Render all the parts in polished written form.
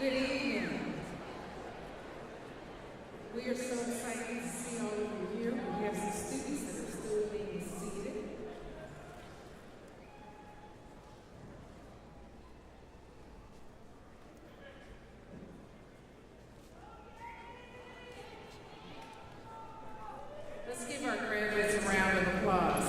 Good evening. We are so excited to see all of you here. We have some students that are still being seated. Let's give our graduates a round of applause.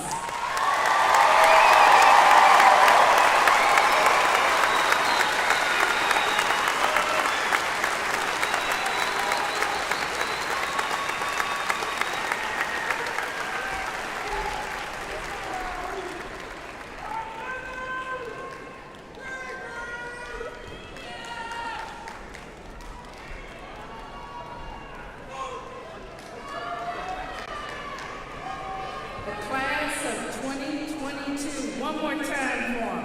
The class of 2022, one more time for 'em.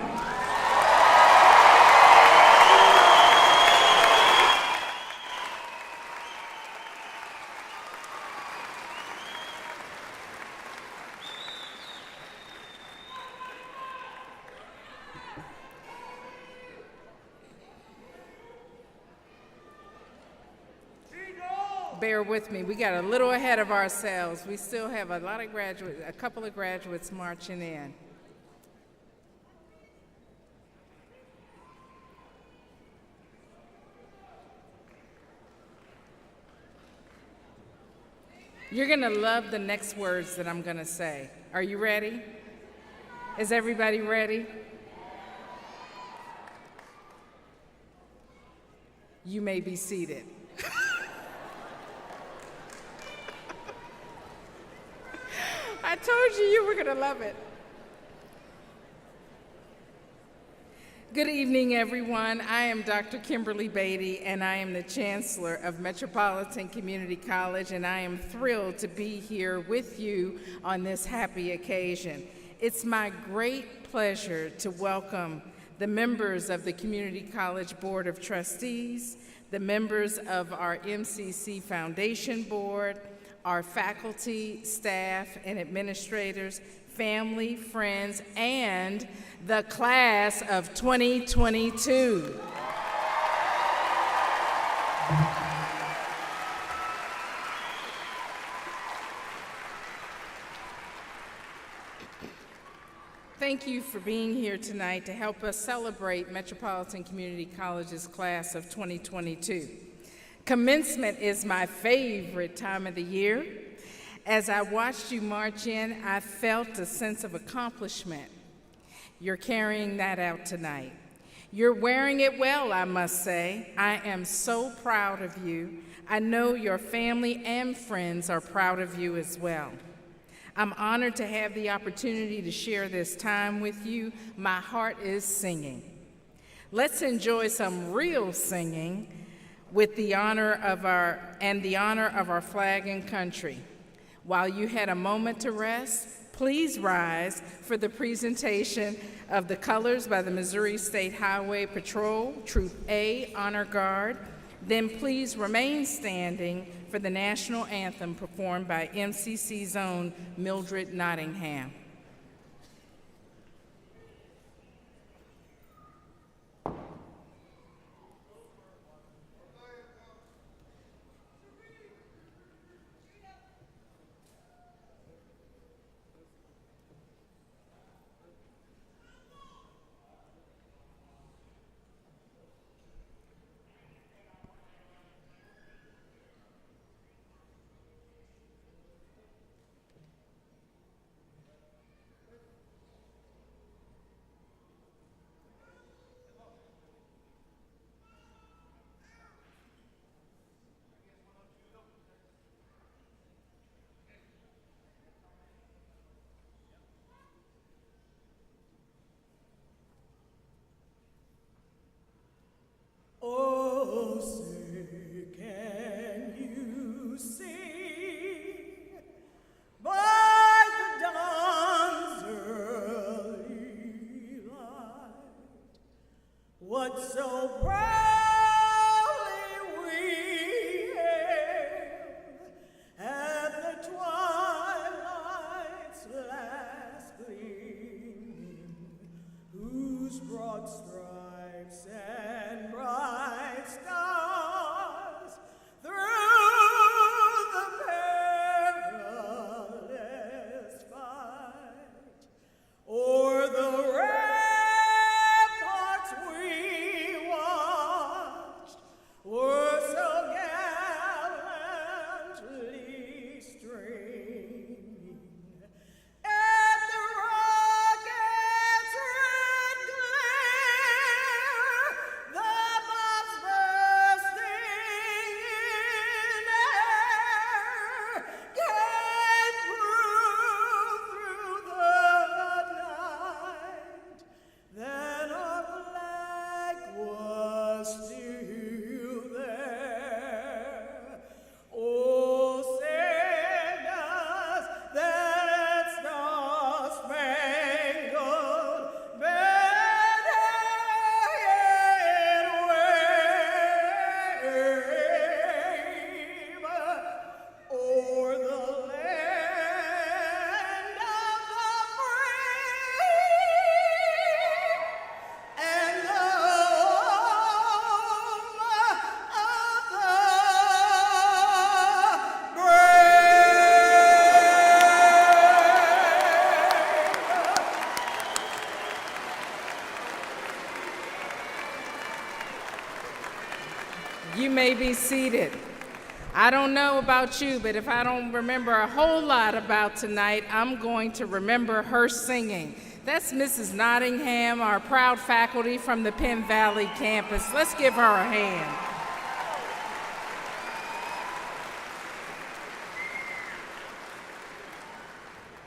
Bear with me, we got a little ahead of ourselves. We still have a lot of graduates, a couple of graduates marching in. You're gonna love the next words that I'm gonna say. Are you ready? Is everybody ready? You may be seated. I told you were gonna love it. Good evening, everyone. I am Dr. Kimberly Beatty, and I am the Chancellor of Metropolitan Community College, and I am thrilled to be here with you on this happy occasion. It's my great pleasure to welcome the members of the Community College Board of Trustees, the members of our MCC Foundation Board, our faculty, staff, and administrators, family, friends, and the class of 2022. Thank you for being here tonight to help us celebrate Metropolitan Community College's class of 2022. Commencement is my favorite time of the year. As I watched you march in, I felt a sense of accomplishment. You're carrying that out tonight. You're wearing it well, I must say. I am so proud of you. I know your family and friends are proud of you as well. I'm honored to have the opportunity to share this time with you. My heart is singing. Let's enjoy some real singing with the honor of our flag and country. While you had a moment to rest, please rise for the presentation of the colors by the Missouri State Highway Patrol, Troop A, Honor Guard. Then please remain standing for the national anthem performed by MCC's own Mildred Nottingham. Oh, say, can you sing by the dawn's early light what so proudly we hailed at the twilight's last gleaming, whose broad stripes and bright stars still there. Oh, send us that star-spangled banner yet wave o'er the land of the free and the home of the brave. You may be seated. I don't know about you, but if I don't remember a whole lot about tonight, I'm going to remember her singing. That's Mrs. Nottingham, our proud faculty from the Penn Valley campus. Let's give her a hand.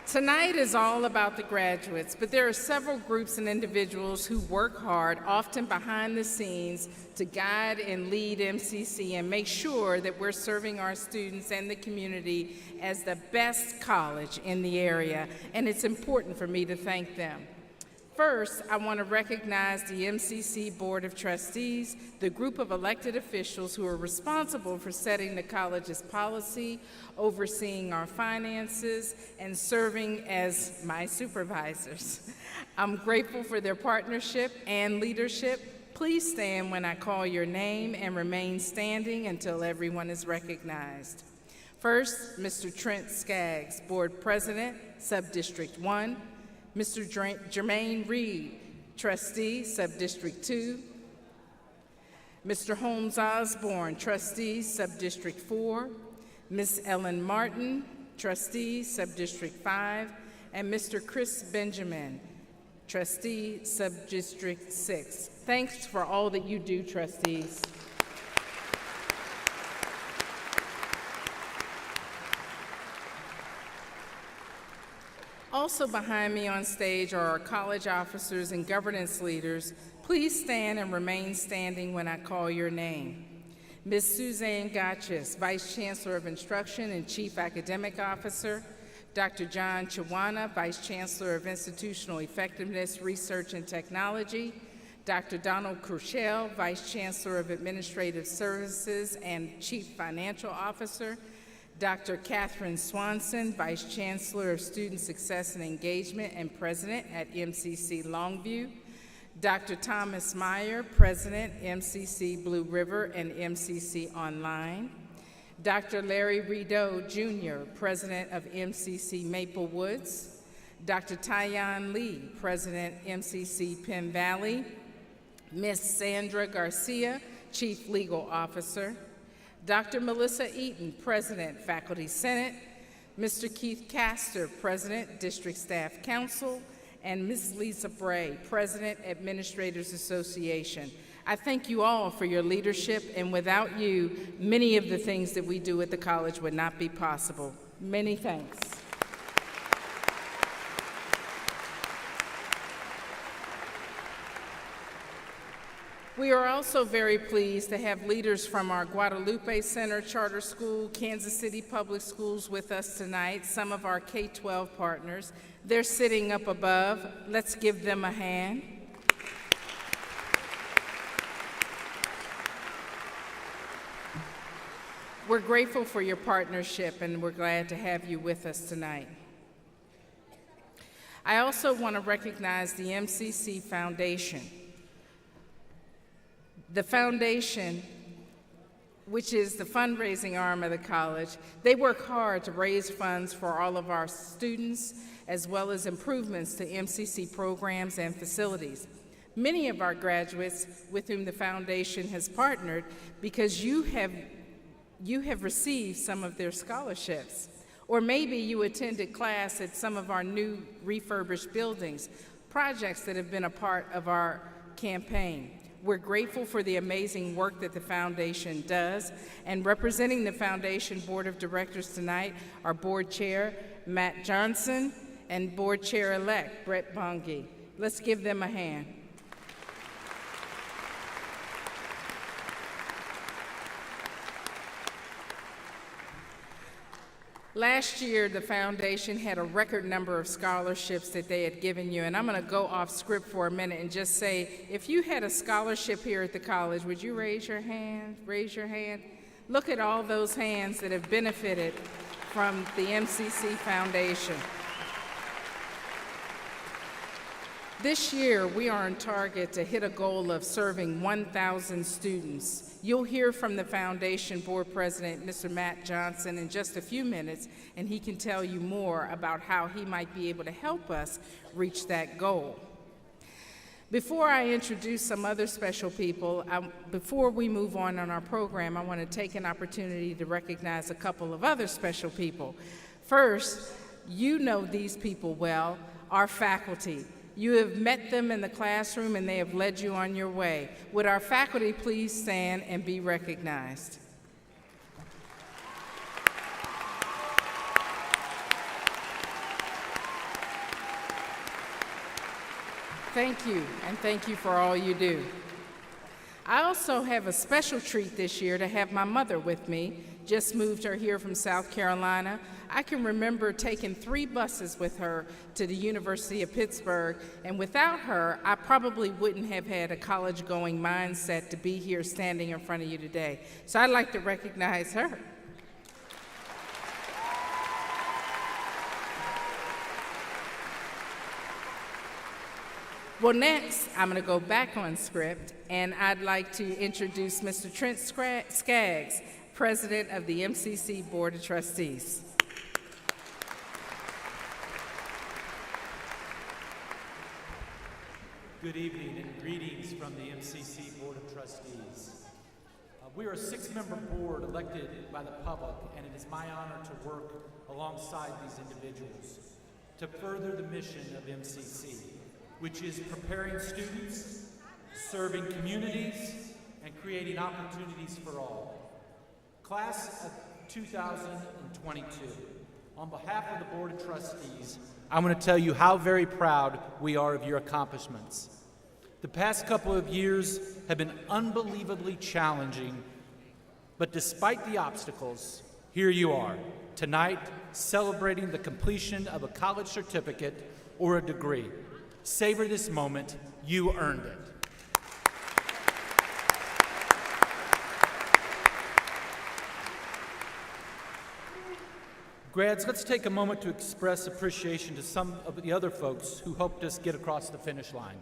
Tonight is all about the graduates, but there are several groups and individuals who work hard, often behind the scenes, to guide and lead MCC and make sure that we're serving our students and the community as the best college in the area, and it's important for me to thank them. First, I want to recognize the MCC Board of Trustees, the group of elected officials who are responsible for setting the college's policy, overseeing our finances, and serving as my supervisors. I'm grateful for their partnership and leadership. Please stand when I call your name and remain standing until everyone is recognized. First, Mr. Trent Skaggs, Board President, Subdistrict 1. Mr. Jermaine Reed, Trustee, Subdistrict 2. Mr. Holmes Osborne, Trustee, Subdistrict 4. Ms. Ellen Martin, Trustee, Subdistrict 5. And Mr. Chris Benjamin, Trustee, Subdistrict 6. Thanks for all that you do, trustees. Also behind me on stage are our college officers and governance leaders. Please stand and remain standing when I call your name. Ms. Suzanne Gotchis, Vice Chancellor of Instruction and Chief Academic Officer. Dr. John Chawana, Vice Chancellor of Institutional Effectiveness, Research and Technology. Dr. Donald Crushell, Vice Chancellor of Administrative Services and Chief Financial Officer. Dr. Catherine Swanson, Vice Chancellor of Student Success and Engagement and President at MCC Longview. Dr. Thomas Meyer, President, MCC Blue River and MCC Online. Dr. Larry Rideau, Jr., President of MCC Maple Woods. Dr. Tyon Lee, President, MCC Penn Valley. Ms. Sandra Garcia, Chief Legal Officer. Dr. Melissa Eaton, President, Faculty Senate. Mr. Keith Castor, President, District Staff Council. And Ms. Lisa Bray, President, Administrators Association. I thank you all for your leadership, and without you, many of the things that we do at the college would not be possible. Many thanks. We are also very pleased to have leaders from our Guadalupe Center Charter School, Kansas City Public Schools with us tonight, some of our K-12 partners. They're sitting up above. Let's give them a hand. We're grateful for your partnership, and we're glad to have you with us tonight. I also want to recognize the MCC Foundation. The foundation, which is the fundraising arm of the college, they work hard to raise funds for all of our students, as well as improvements to MCC programs and facilities. Many of our graduates with whom the foundation has partnered because you have received some of their scholarships. Or maybe you attended class at some of our new refurbished buildings, projects that have been a part of our campaign. We're grateful for the amazing work that the foundation does, and representing the foundation board of directors tonight are board chair Matt Johnson and board chair-elect Brett Bongi. Let's give them a hand. Last year, the foundation had a record number of scholarships that they had given you, and I'm going to go off script for a minute and just say, if you had a scholarship here at the college, would you raise your hand? Raise your hand. Look at all those hands that have benefited from the MCC Foundation. This year, we are on target to hit a goal of serving 1,000 students. You'll hear from the Foundation Board President, Mr. Matt Johnson, in just a few minutes, and he can tell you more about how he might be able to help us reach that goal. Before I introduce some other special people, before we move on our program, I want to take an opportunity to recognize a couple of other special people. First, you know these people well, our faculty. You have met them in the classroom and they have led you on your way. Would our faculty please stand and be recognized? Thank you, and thank you for all you do. I also have a special treat this year to have my mother with me. Just moved her here from South Carolina. I can remember taking 3 buses with her to the University of Pittsburgh, and without her, I probably wouldn't have had a college-going mindset to be here standing in front of you today. So I'd like to recognize her. Well, next, I'm going to go back on script, and I'd like to introduce Mr. Trent Skaggs, President of the MCC Board of Trustees. Good evening and greetings from the MCC Board of Trustees. We are a 6-member board elected by the public, and it is my honor to work alongside these individuals to further the mission of MCC, which is preparing students, serving communities, and creating opportunities for all. Class of 2022, on behalf of the Board of Trustees, I want to tell you how very proud we are of your accomplishments. The past couple of years have been unbelievably challenging, but despite the obstacles, here you are, tonight celebrating the completion of a college certificate or a degree. Savor this moment, you earned it. Grads, let's take a moment to express appreciation to some of the other folks who helped us get across the finish line.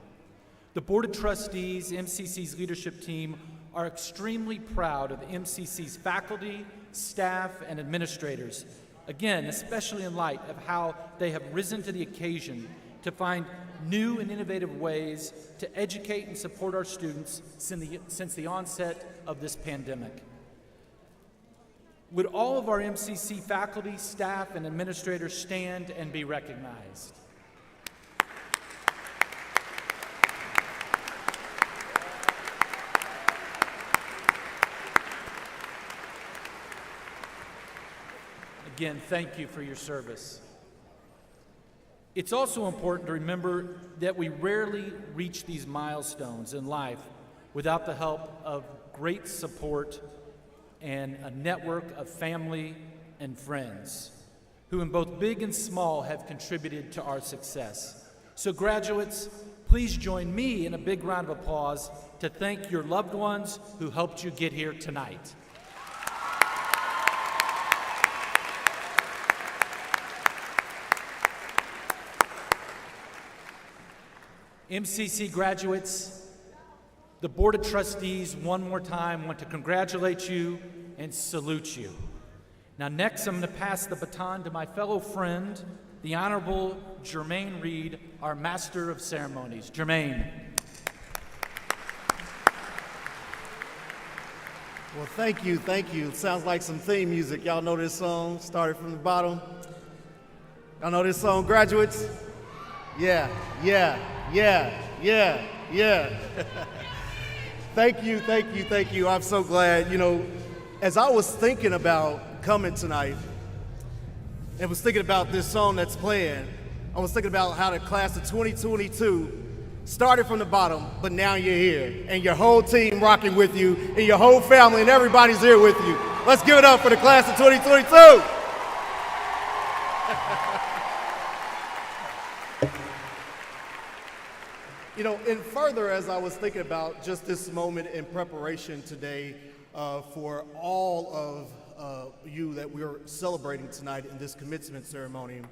The Board of Trustees, MCC's leadership team, are extremely proud of MCC's faculty, staff, and administrators. Again, especially in light of how they have risen to the occasion to find new and innovative ways to educate and support our students since the onset of this pandemic. Would all of our MCC faculty, staff, and administrators stand and be recognized? Again, thank you for your service. It's also important to remember that we rarely reach these milestones in life without the help of great support and a network of family and friends who in both big and small have contributed to our success. So graduates, please join me in a big round of applause to thank your loved ones who helped you get here tonight. MCC graduates, the Board of Trustees one more time want to congratulate you and salute you. Now next I'm going to pass the baton to my fellow friend, the Honorable Jermaine Reed, our Master of Ceremonies. Jermaine. Well, thank you. It sounds like some theme music. Y'all know this song, started from the bottom. Y'all know this song, graduates? Yeah. Thank you. I'm so glad. You know, as I was thinking about coming tonight and was thinking about this song that's playing, I was thinking about how the class of 2022 started from the bottom, but now you're here, and your whole team rocking with you, and your whole family, and everybody's here with you. Let's give it up for the class of 2022. You know, and further, as I was thinking about just this moment in preparation today for all of you that we're celebrating tonight in this commencement ceremony,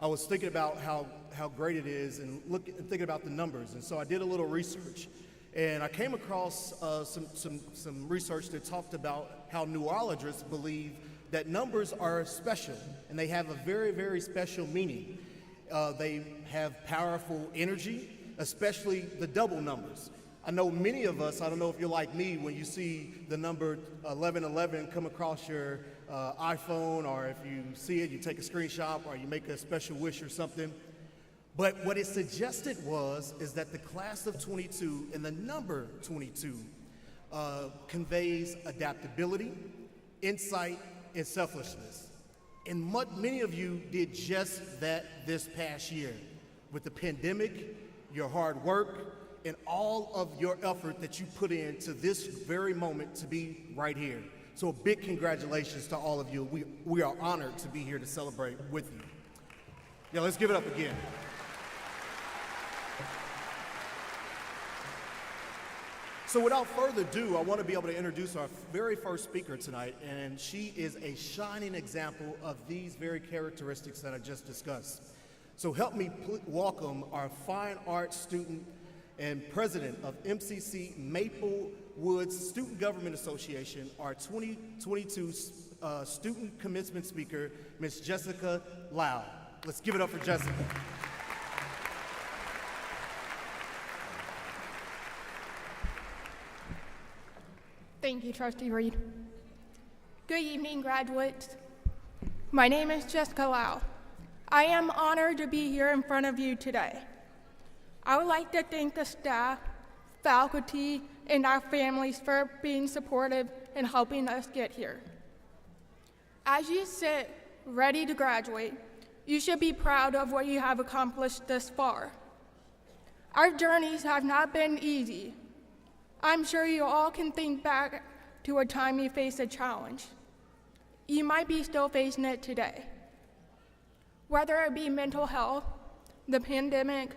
I was thinking about how great it is and thinking about the numbers. And so I did a little research, and I came across some research that talked about how neurologists believe that numbers are special, and they have a very, very special meaning. They have powerful energy, especially the double numbers. I know many of us, I don't know if you're like me, when you see the number 1111 come across your iPhone, or if you see it, you take a screenshot or you make a special wish or something. But what it suggested is that the class of 22 and the number 22 conveys adaptability, insight, and selflessness. And many of you did just that this past year with the pandemic, your hard work, and all of your effort that you put into this very moment to be right here. So a big congratulations to all of you. We are honored to be here to celebrate with you. Yeah, let's give it up again. So without further ado, I want to be able to introduce our very first speaker tonight, and she is a shining example of these very characteristics that I just discussed. So help me welcome our fine arts student and president of MCC Maple Woods Student Government Association, our 2022 student commencement speaker, Ms. Jessica Lau. Let's give it up for Jessica. Thank you, Trustee Reed. Good evening, graduates. My name is Jessica Lau. I am honored to be here in front of you today. I would like to thank the staff, faculty, and our families for being supportive and helping us get here. As you sit ready to graduate, you should be proud of what you have accomplished thus far. Our journeys have not been easy. I'm sure you all can think back to a time you faced a challenge. You might be still facing it today. Whether it be mental health, the pandemic,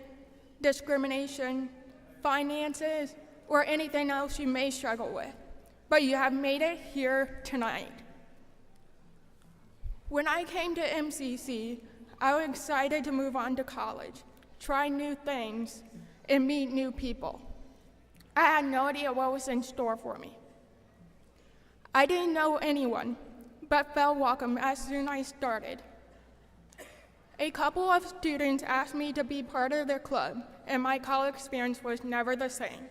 discrimination, finances, or anything else you may struggle with, but you have made it here tonight. When I came to MCC, I was excited to move on to college, try new things, and meet new people. I had no idea what was in store for me. I didn't know anyone, but felt welcome as soon as I started. A couple of students asked me to be part of their club, and my college experience was never the same.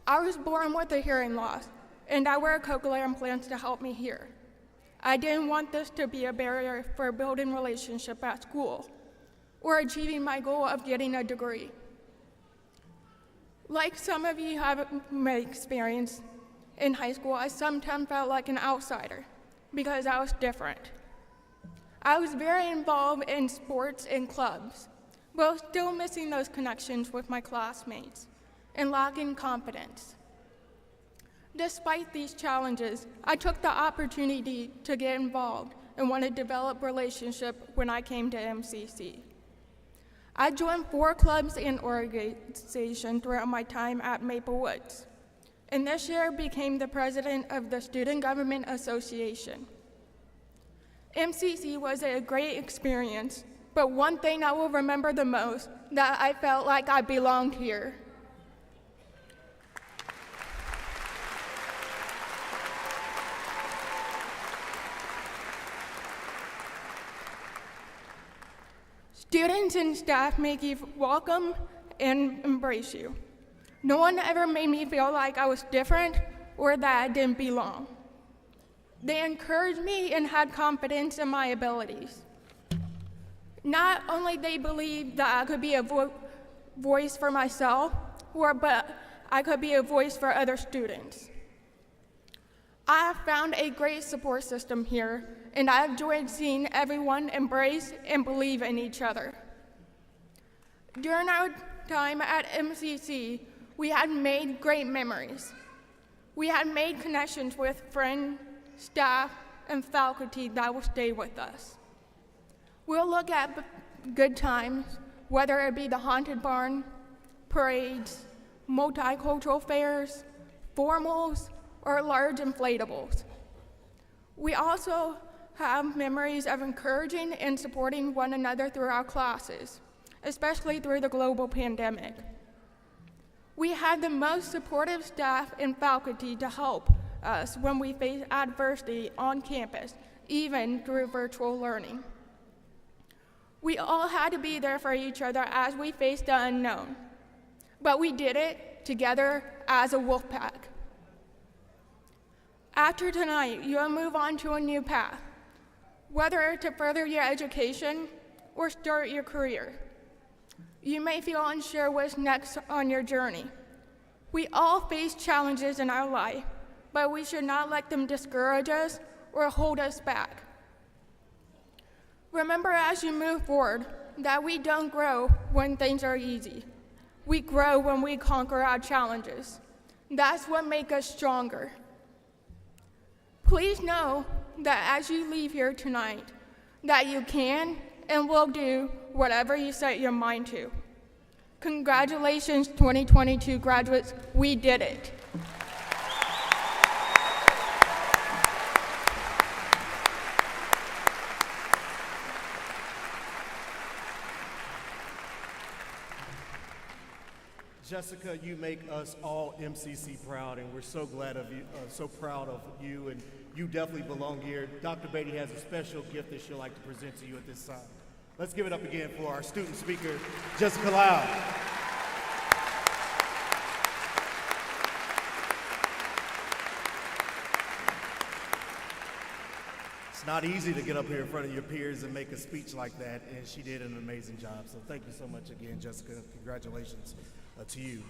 I was born with a hearing loss, and I wear cochlear implants to help me hear. I didn't want this to be a barrier for building relationship at school or achieving my goal of getting a degree. Like some of you have my experience in high school, I sometimes felt like an outsider because I was different. I was very involved in sports and clubs, but was still missing those connections with my classmates and lacking confidence. Despite these challenges, I took the opportunity to get involved and want to develop relationship when I came to MCC. I joined 4 clubs and organizations throughout my time at Maple Woods, and this year became the president of the Student Government Association. MCC was a great experience, but one thing I will remember the most, that I felt like I belonged here. Students and staff make you welcome and embrace you. No one ever made me feel like I was different or that I didn't belong. They encouraged me and had confidence in my abilities. Not only they believed that I could be a voice for myself, but I could be a voice for other students. I have found a great support system here, and I have enjoyed seeing everyone embrace and believe in each other. During our time at MCC, we had made great memories. We had made connections with friends, staff, and faculty that will stay with us. We'll look at good times, whether it be the Haunted Barn, parades, multicultural fairs, formals, or large inflatables. We also have memories of encouraging and supporting one another through our classes, especially through the global pandemic. We had the most supportive staff and faculty to help us when we faced adversity on campus, even through virtual learning. We all had to be there for each other as we faced the unknown, but we did it together as a wolf pack. After tonight, you'll move on to a new path, whether to further your education or start your career. You may feel unsure what's next on your journey. We all face challenges in our life, but we should not let them discourage us or hold us back. Remember as you move forward that we don't grow when things are easy. We grow when we conquer our challenges. That's what makes us stronger. Please know that as you leave here tonight, that you can and will do whatever you set your mind to. Congratulations, 2022 graduates, we did it. Jessica, you make us all MCC proud, and we're so glad of you, so proud of you, and you definitely belong here. Dr. Beatty has a special gift that she'd like to present to you at this time. Let's give it up again for our student speaker, Jessica Lau. It's not easy to get up here in front of your peers and make a speech like that, and she did an amazing job. So thank you so much again, Jessica. Congratulations to you.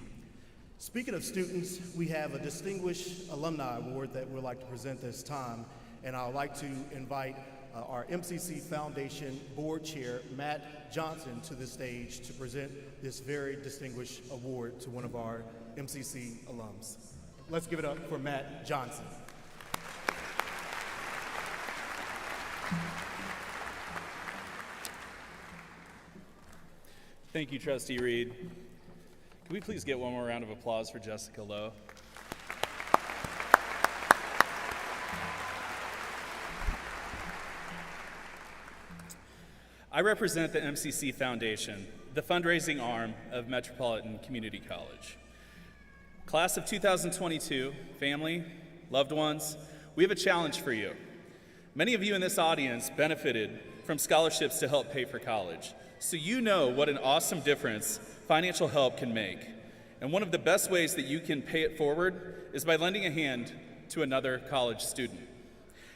Speaking of students, we have a Distinguished Alumni Award that we'd like to present this time, and I'd like to invite our MCC Foundation Board Chair, Matt Johnson, to the stage to present this very distinguished award to one of our MCC alums. Let's give it up for Matt Johnson. Thank you, Trustee Reed. Can we please get one more round of applause for Jessica Lowe? I represent the MCC Foundation, the fundraising arm of Metropolitan Community College. Class of 2022, family, loved ones, we have a challenge for you. Many of you in this audience benefited from scholarships to help pay for college, so you know what an awesome difference financial help can make. And one of the best ways that you can pay it forward is by lending a hand to another college student.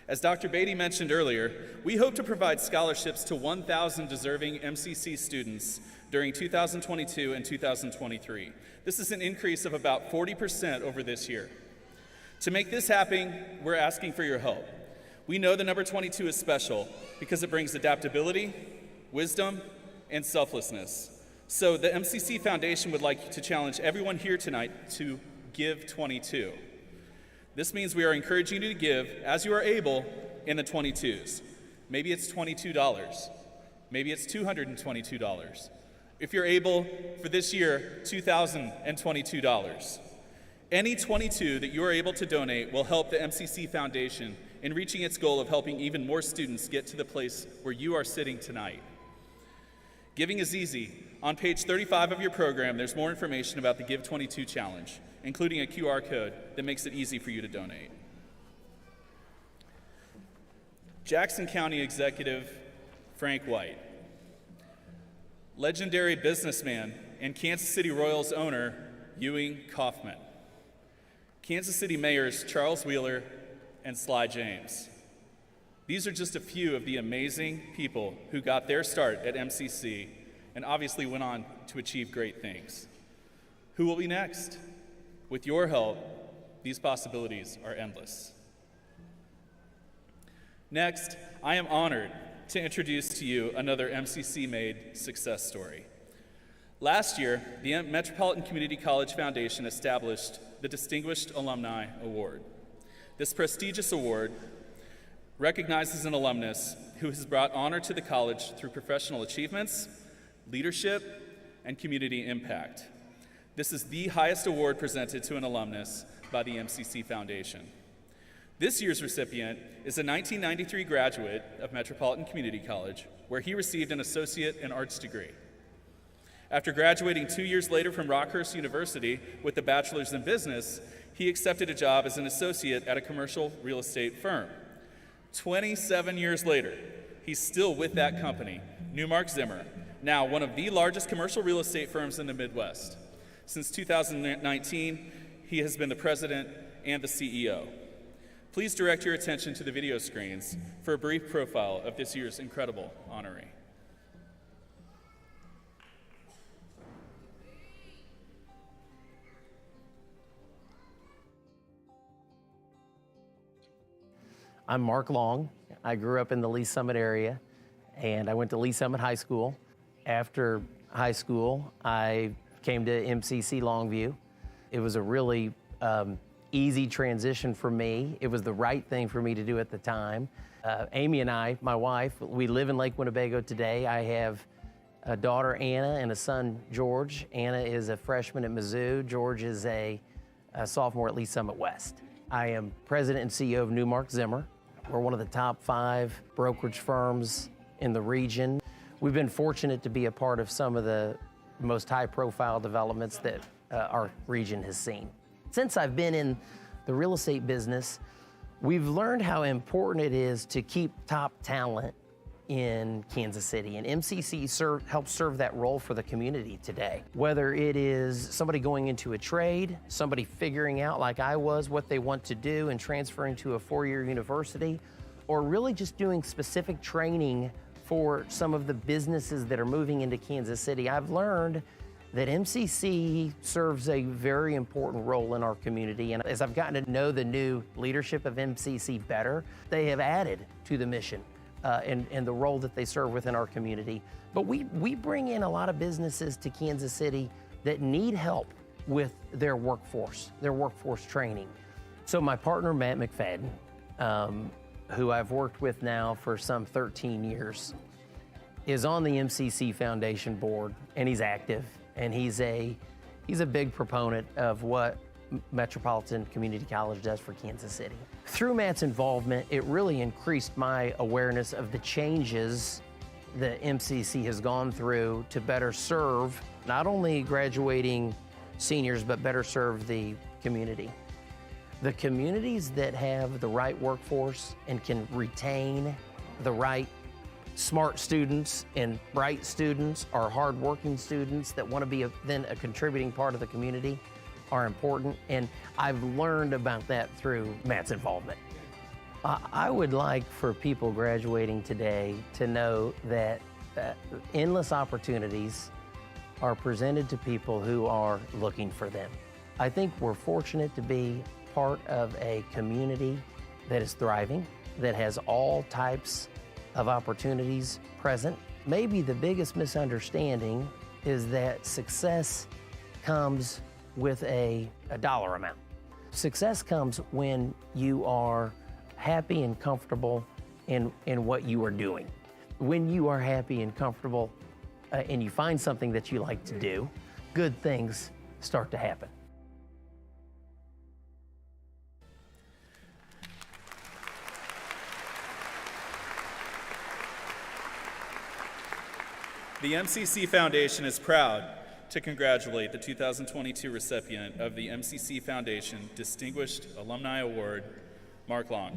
As Dr. Beatty mentioned earlier, we hope to provide scholarships to 1,000 deserving MCC students during 2022 and 2023. This is an increase of about 40% over this year. To make this happen, we're asking for your help. We know the number 22 is special because it brings adaptability, wisdom, and selflessness. So the MCC Foundation would like to challenge everyone here tonight to give 22. This means we are encouraging you to give as you are able in the 22s. Maybe it's $22. Maybe it's $222. If you're able for this year, $2,022. Any 22 that you are able to donate will help the MCC Foundation in reaching its goal of helping even more students get to the place where you are sitting tonight. Giving is easy. On page 35 of your program, there's more information about the Give 22 challenge, including a QR code that makes it easy for you to donate. Jackson County Executive Frank White, legendary businessman and Kansas City Royals owner Ewing Kauffman, Kansas City Mayors Charles Wheeler and Sly James. These are just a few of the amazing people who got their start at MCC and obviously went on to achieve great things. Who will be next? With your help, these possibilities are endless. Next, I am honored to introduce to you another MCC-made success story. Last year, the Metropolitan Community College Foundation established the Distinguished Alumni Award. This prestigious award recognizes an alumnus who has brought honor to the college through professional achievements, leadership, and community impact. This is the highest award presented to an alumnus by the MCC Foundation. This year's recipient is a 1993 graduate of Metropolitan Community College, where he received an associate in arts degree. After graduating 2 years later from Rockhurst University with a bachelor's in business, he accepted a job as an associate at a commercial real estate firm. 27 years later, he's still with that company, Newmark Zimmer, now one of the largest commercial real estate firms in the Midwest. Since 2019, he has been the president and the CEO. Please direct your attention to the video screens for a brief profile of this year's incredible honoree. I'm Mark Long. I grew up in the Lee Summit area, and I went to Lee Summit High School. After high school, I came to MCC Longview. It was a really easy transition for me. It was the right thing for me to do at the time. Amy and I, my wife, we live in Lake Winnebago today. I have a daughter, Anna, and a son, George. Anna is a freshman at Mizzou. George is a sophomore at Lee Summit West. I am president and CEO of Newmark Zimmer. We're one of the top 5 brokerage firms in the region. We've been fortunate to be a part of some of the most high-profile developments that our region has seen. Since I've been in the real estate business, we've learned how important it is to keep top talent in Kansas City, and MCC helps serve that role for the community today. Whether it is somebody going into a trade, somebody figuring out, like I was, what they want to do and transferring to a 4-year university, or really just doing specific training for some of the businesses that are moving into Kansas City, I've learned that MCC serves a very important role in our community. And as I've gotten to know the new leadership of MCC better, they have added to the mission and the role that they serve within our community. But we bring in a lot of businesses to Kansas City that need help with their workforce training. So my partner, Matt McFadden, who I've worked with now for some 13 years, is on the MCC Foundation board, and he's active, and he's a big proponent of what Metropolitan Community College does for Kansas City. Through Matt's involvement, it really increased my awareness of the changes that MCC has gone through to better serve not only graduating seniors, but better serve the community. The communities that have the right workforce and can retain the right smart students and bright students or hardworking students that want to be then a contributing part of the community are important, and I've learned about that through Matt's involvement. I would like for people graduating today to know that endless opportunities are presented to people who are looking for them. I think we're fortunate to be part of a community that is thriving, that has all types of opportunities present. Maybe the biggest misunderstanding is that success comes with a dollar amount. Success comes when you are happy and comfortable in what you are doing. When you are happy and comfortable and you find something that you like to do, good things start to happen. The MCC Foundation is proud to congratulate the 2022 recipient of the MCC Foundation Distinguished Alumni Award, Mark Long.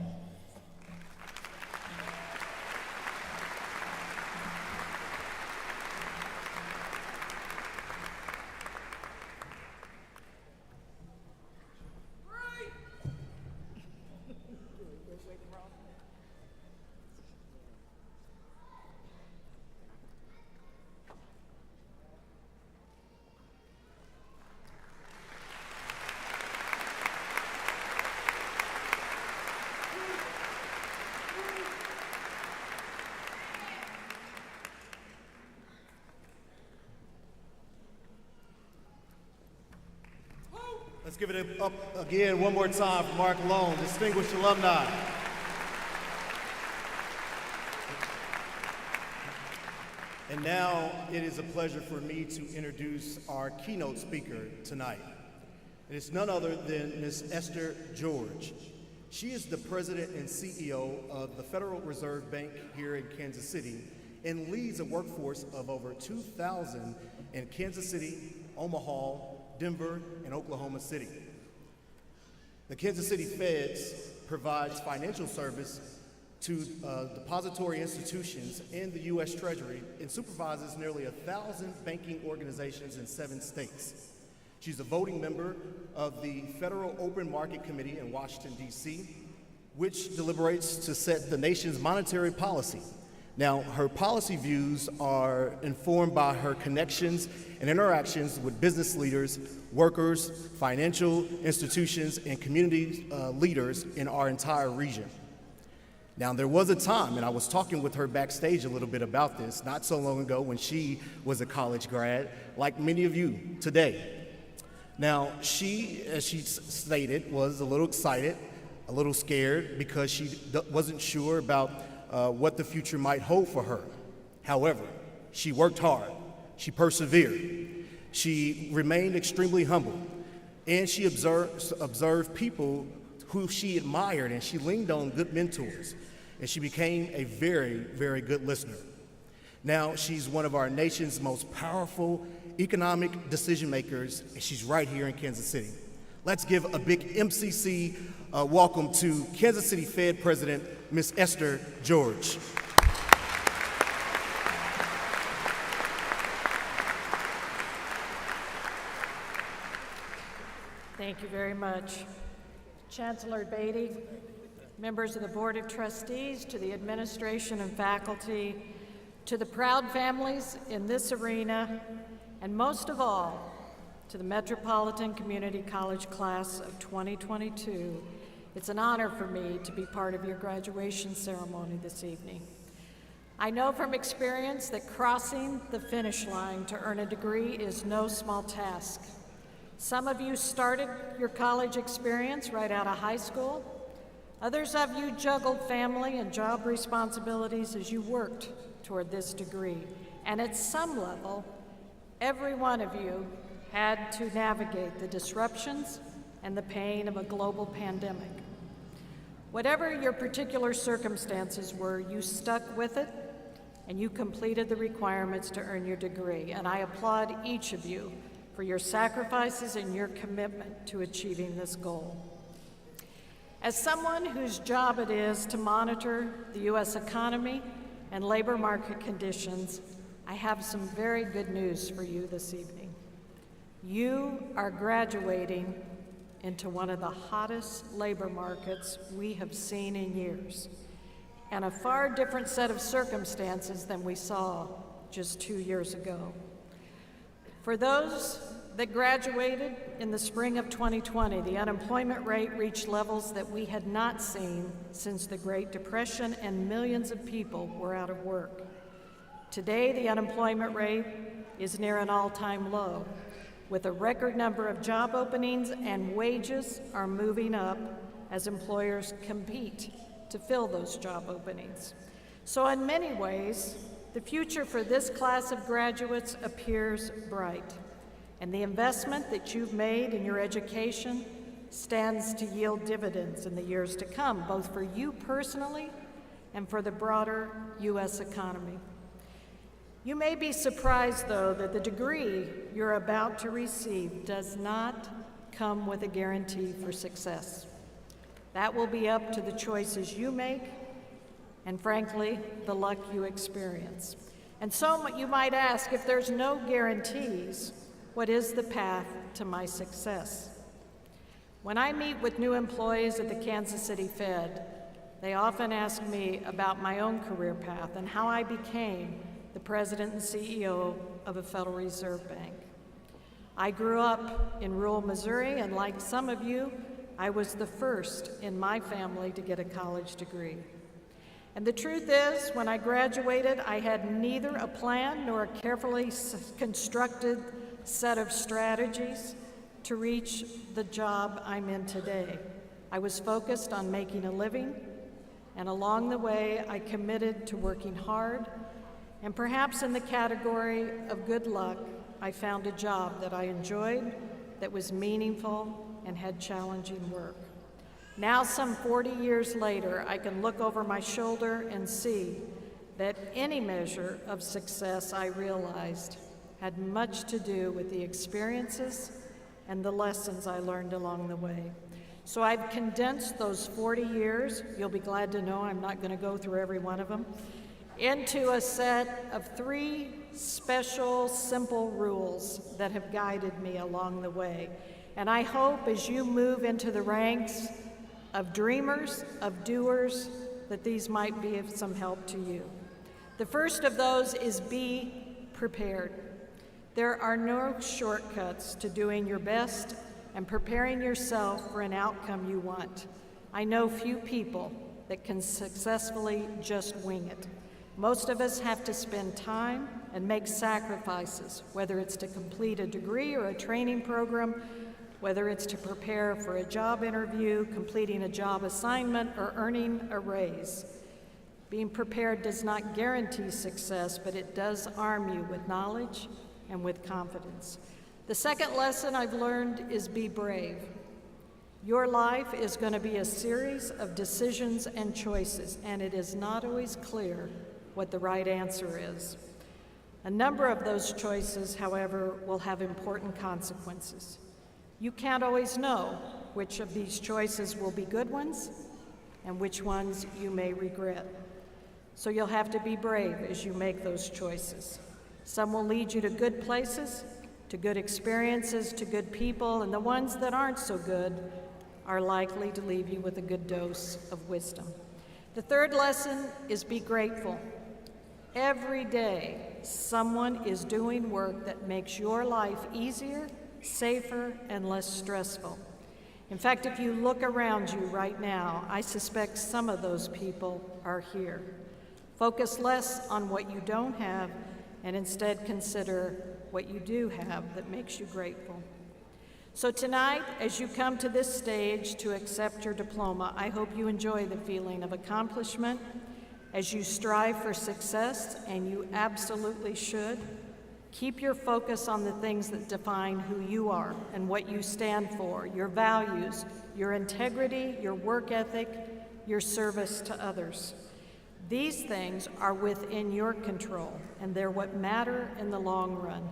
Let's give it up again one more time for Mark Long, distinguished alumni. And now it is a pleasure for me to introduce our keynote speaker tonight. And it's none other than Ms. Esther George. She is the president and CEO of the Federal Reserve Bank here in Kansas City and leads a workforce of over 2,000 in Kansas City, Omaha, Denver, and Oklahoma City. The Kansas City Feds provides financial service to depository institutions in the U.S. Treasury and supervises nearly 1,000 banking organizations in 7 states. She's a voting member of the Federal Open Market Committee in Washington, D.C., which deliberates to set the nation's monetary policy. Now, her policy views are informed by her connections and interactions with business leaders, workers, financial institutions, and community leaders in our entire region. Now, there was a time, and I was talking with her backstage a little bit about this not so long ago when she was a college grad, like many of you today. Now, she, as she stated, was a little excited, a little scared because she wasn't sure about what the future might hold for her. However, she worked hard, she persevered, she remained extremely humble, and she observed people who she admired, and she leaned on good mentors, and she became a very, very good listener. Now, she's one of our nation's most powerful economic decision makers, and she's right here in Kansas City. Let's give a big MCC welcome to Kansas City Fed President, Ms. Esther George. Thank you very much. Chancellor Beatty, members of the Board of Trustees, to the administration and faculty, to the proud families in this arena, and most of all, to the Metropolitan Community College class of 2022, it's an honor for me to be part of your graduation ceremony this evening. I know from experience that crossing the finish line to earn a degree is no small task. Some of you started your college experience right out of high school. Others of you juggled family and job responsibilities as you worked toward this degree. And at some level, every one of you had to navigate the disruptions and the pain of a global pandemic. Whatever your particular circumstances were, you stuck with it and you completed the requirements to earn your degree. And I applaud each of you for your sacrifices and your commitment to achieving this goal. As someone whose job it is to monitor the U.S. economy and labor market conditions, I have some very good news for you this evening. You are graduating into one of the hottest labor markets we have seen in years, and a far different set of circumstances than we saw just 2 years ago. For those that graduated in the spring of 2020, the unemployment rate reached levels that we had not seen since the Great Depression, and millions of people were out of work. Today, the unemployment rate is near an all-time low, with a record number of job openings, and wages are moving up as employers compete to fill those job openings. So in many ways, the future for this class of graduates appears bright, and the investment that you've made in your education stands to yield dividends in the years to come, both for you personally and for the broader U.S. economy. You may be surprised, though, that the degree you're about to receive does not come with a guarantee for success. That will be up to the choices you make and, frankly, the luck you experience. And so you might ask, if there's no guarantees, what is the path to my success? When I meet with new employees at the Kansas City Fed, they often ask me about my own career path and how I became the president and CEO of a Federal Reserve Bank. I grew up in rural Missouri, and like some of you, I was the first in my family to get a college degree. And the truth is, when I graduated, I had neither a plan nor a carefully constructed set of strategies to reach the job I'm in today. I was focused on making a living, and along the way, I committed to working hard And perhaps in the category of good luck, I found a job that I enjoyed, that was meaningful, and had challenging work. Now, some 40 years later, I can look over my shoulder and see that any measure of success I realized had much to do with the experiences and the lessons I learned along the way. So I've condensed those 40 years, you'll be glad to know I'm not going to go through every one of them, into a set of 3 special, simple rules that have guided me along the way. And I hope as you move into the ranks of dreamers, of doers, that these might be of some help to you. The first of those is be prepared. There are no shortcuts to doing your best and preparing yourself for an outcome you want. I know few people that can successfully just wing it. Most of us have to spend time and make sacrifices, whether it's to complete a degree or a training program, whether it's to prepare for a job interview, completing a job assignment, or earning a raise. Being prepared does not guarantee success, but it does arm you with knowledge and with confidence. The second lesson I've learned is be brave. Your life is going to be a series of decisions and choices, and it is not always clear what the right answer is. A number of those choices, however, will have important consequences. You can't always know which of these choices will be good ones and which ones you may regret. So you'll have to be brave as you make those choices. Some will lead you to good places, to good experiences, to good people, and the ones that aren't so good are likely to leave you with a good dose of wisdom. The third lesson is be grateful. Every day, someone is doing work that makes your life easier, safer, and less stressful. In fact, if you look around you right now, I suspect some of those people are here. Focus less on what you don't have and instead consider what you do have that makes you grateful. So tonight, as you come to this stage to accept your diploma, I hope you enjoy the feeling of accomplishment as you strive for success, and you absolutely should. Keep your focus on the things that define who you are and what you stand for, your values, your integrity, your work ethic, your service to others. These things are within your control, and they're what matter in the long run.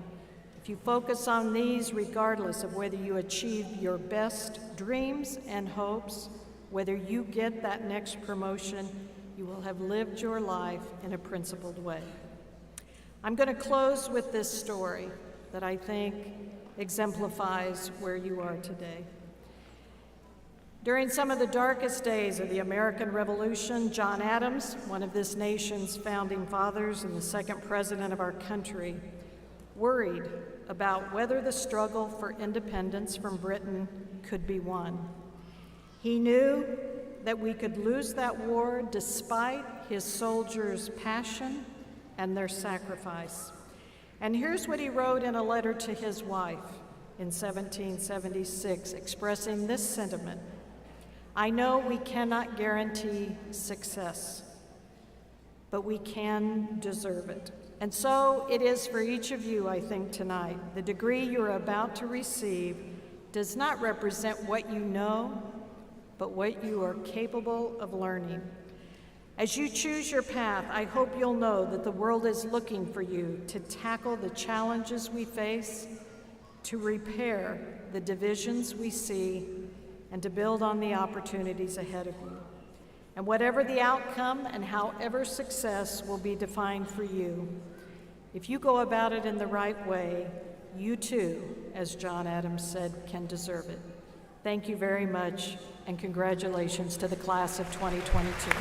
If you focus on these, regardless of whether you achieve your best dreams and hopes, whether you get that next promotion, you will have lived your life in a principled way. I'm going to close with this story that I think exemplifies where you are today. During some of the darkest days of the American Revolution, John Adams, one of this nation's founding fathers and the second president of our country, worried about whether the struggle for independence from Britain could be won. He knew that we could lose that war despite his soldiers' passion and their sacrifice. And here's what he wrote in a letter to his wife in 1776, expressing this sentiment: I know we cannot guarantee success, but we can deserve it. And so it is for each of you, I think, tonight. The degree you're about to receive does not represent what you know, but what you are capable of learning. As you choose your path, I hope you'll know that the world is looking for you to tackle the challenges we face, to repair the divisions we see, and to build on the opportunities ahead of you. And whatever the outcome and however success will be defined for you, if you go about it in the right way, you too, as John Adams said, can deserve it. Thank you very much, and congratulations to the class of 2022.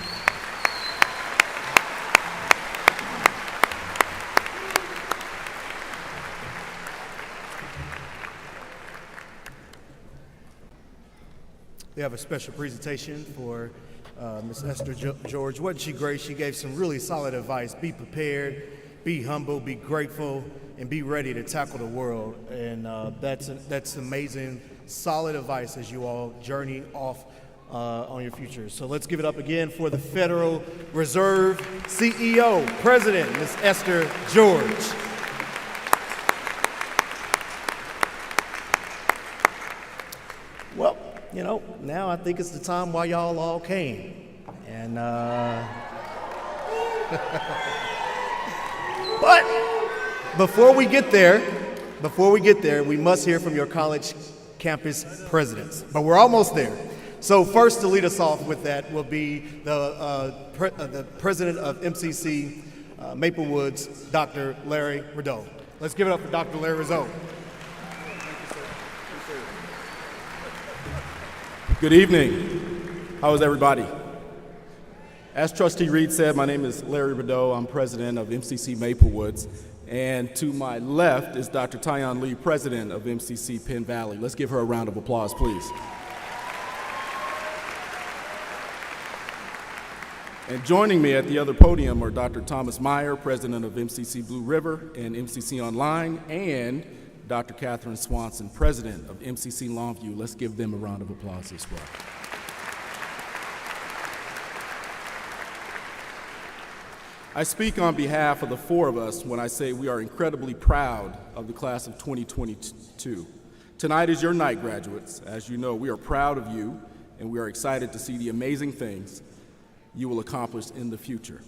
We have a special presentation for Ms. Esther George. Wasn't she great? She gave some really solid advice. Be prepared, be humble, be grateful, and be ready to tackle the world. And that's amazing, solid advice as you all journey off on your future. So let's give it up again for the Federal Reserve CEO, President, Ms. Esther George. Well, you know, now I think it's the time why y'all all came. And, but before we get there, we must hear from your college campus presidents. But we're almost there. So first to lead us off with that will be the president of MCC Maple Woods, Dr. Larry Rideau. Let's give it up for Dr. Larry Rideau. Good evening. How is everybody? As Trustee Reed said, my name is Larry Rideau. I'm president of MCC Maple Woods. And to my left is Dr. Tyon Lee, president of MCC Penn Valley. Let's give her a round of applause, please. And joining me at the other podium are Dr. Thomas Meyer, president of MCC Blue River and MCC Online, and Dr. Catherine Swanson, president of MCC Longview. Let's give them a round of applause as well. I speak on behalf of the four of us when I say we are incredibly proud of the class of 2022. Tonight is your night, graduates. As you know, we are proud of you, and we are excited to see the amazing things you will accomplish in the future.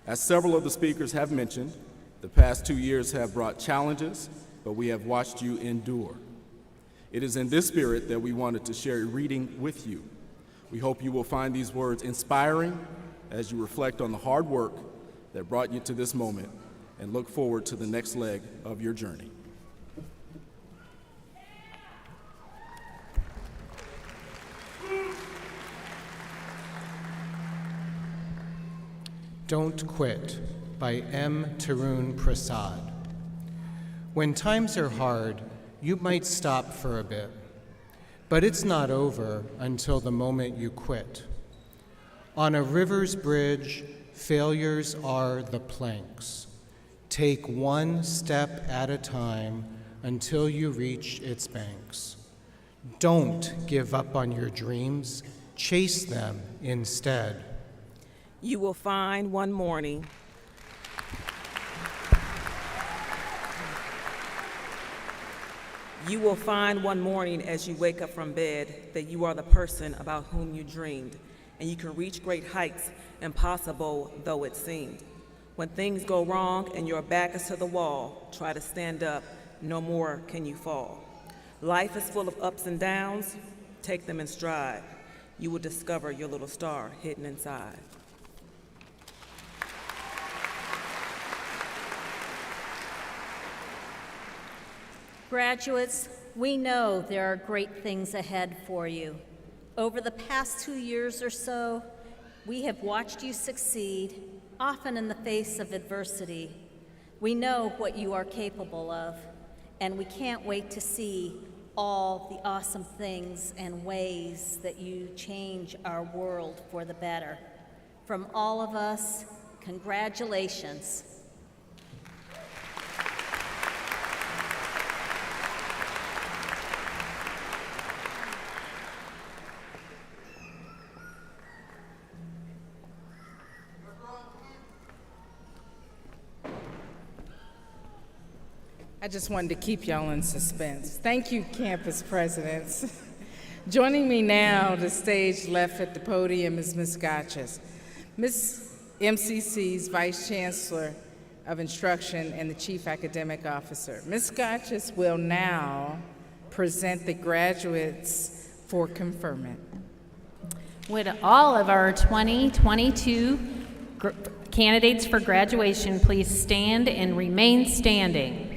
As several of the speakers have mentioned, the past 2 years have brought challenges, but we have watched you endure. It is in this spirit that we wanted to share a reading with you. We hope you will find these words inspiring as you reflect on the hard work that brought you to this moment and look forward to the next leg of your journey. Don't Quit by M. Tarun Prasad. When times are hard, you might stop for a bit, but it's not over until the moment you quit. On a river's bridge, failures are the planks. Take one step at a time until you reach its banks. Don't give up on your dreams, chase them instead. You will find one morning as you wake up from bed that you are the person about whom you dreamed, and you can reach great heights, impossible though it seemed. When things go wrong and your back is to the wall, try to stand up, no more can you fall. Life is full of ups and downs, take them in stride. You will discover your little star hidden inside. Graduates, we know there are great things ahead for you. Over the past 2 years or so, we have watched you succeed, often in the face of adversity. We know what you are capable of, and we can't wait to see all the awesome things and ways that you change our world for the better. From all of us, congratulations. I just wanted to keep y'all in suspense. Thank you, campus presidents. Joining me now, the stage left at the podium, is Ms. Gotches. Ms. MCC's Vice Chancellor of Instruction and the Chief Academic Officer. Ms. Gotches will now present the graduates for conferment. Would all of our 2022 candidates for graduation please stand and remain standing?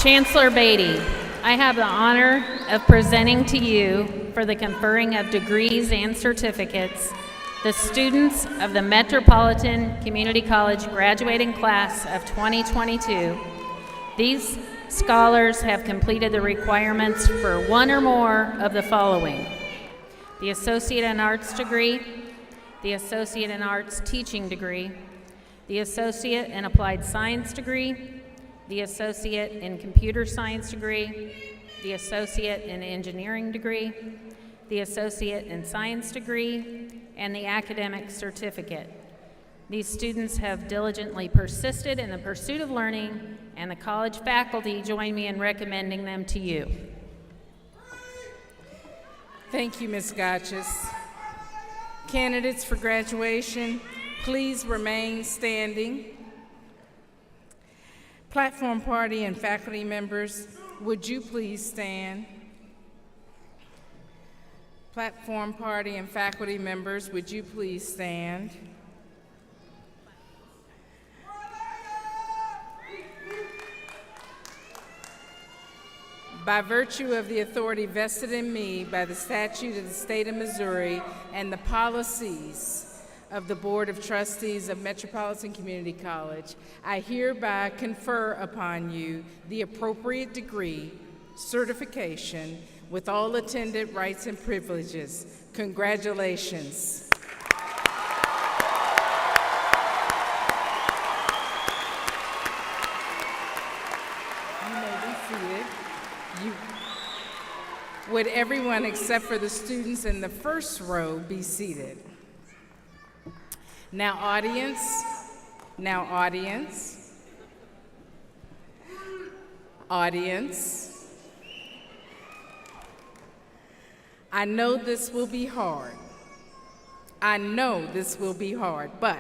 Chancellor Beatty, I have the honor of presenting to you for the conferring of degrees and certificates the students of the Metropolitan Community College graduating class of 2022. These scholars have completed the requirements for one or more of the following: the Associate in Arts degree, the Associate in Arts Teaching degree, the Associate in Applied Science degree, the Associate in Computer Science degree, the Associate in Engineering degree, the Associate in Science degree, and the Academic Certificate. These students have diligently persisted in the pursuit of learning, and the college faculty join me in recommending them to you. Thank you, Ms. Gotches. Candidates for graduation, please remain standing. Platform party and faculty members, would you please stand? Platform party and faculty members, would you please stand? By virtue of the authority vested in me by the statute of the state of Missouri and the policies of the Board of Trustees of Metropolitan Community College, I hereby confer upon you the appropriate degree, certification, with all attendant rights and privileges. Congratulations. You may be seated. Would everyone except for the students in the first row be seated? Now audience, audience. I know this will be hard. But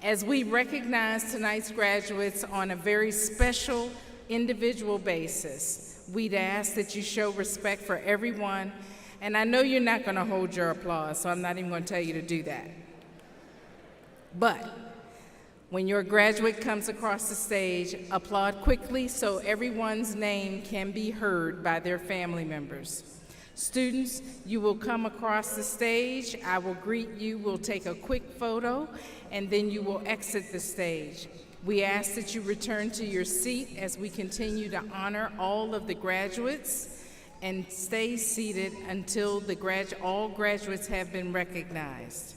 as we recognize tonight's graduates on a very special individual basis, we'd ask that you show respect for everyone, and I know you're not going to hold your applause, so I'm not even going to tell you to do that. But when your graduate comes across the stage, applaud quickly so everyone's name can be heard by their family members. Students, you will come across the stage, I will greet you, we'll take a quick photo, and then you will exit the stage. We ask that you return to your seat as we continue to honor all of the graduates and stay seated until all graduates have been recognized.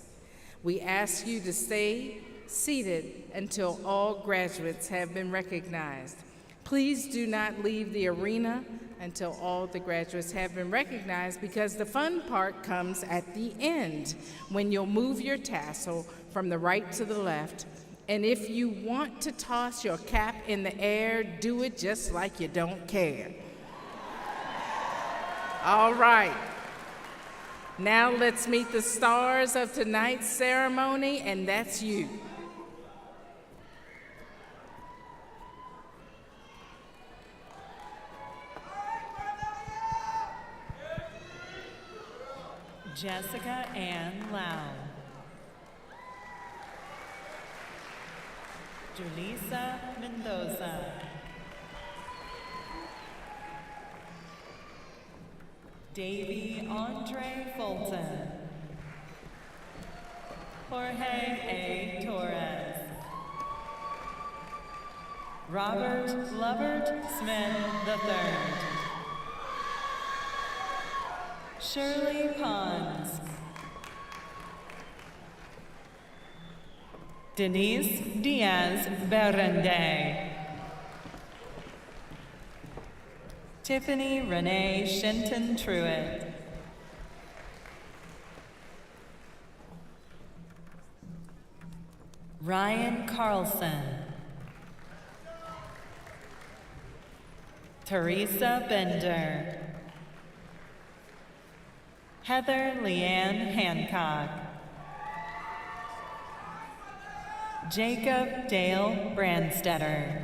We ask you to stay seated until all graduates have been recognized. Please do not leave the arena until all the graduates have been recognized, because the fun part comes at the end when you'll move your tassel from the right to the left. And if you want to toss your cap in the air, do it just like you don't care. All right. Now let's meet the stars of tonight's ceremony, and that's you. Jessica Ann Lau. Julissa Mendoza. Davy Andre Fulton. Jorge A. Torres. Robert Lovert Smith III. Shirley Pons. Denise Diaz Berende. Tiffany Renee Shinton Truitt. Ryan Carlson. Teresa Bender. Heather Leanne Hancock. Jacob Dale Brandstetter.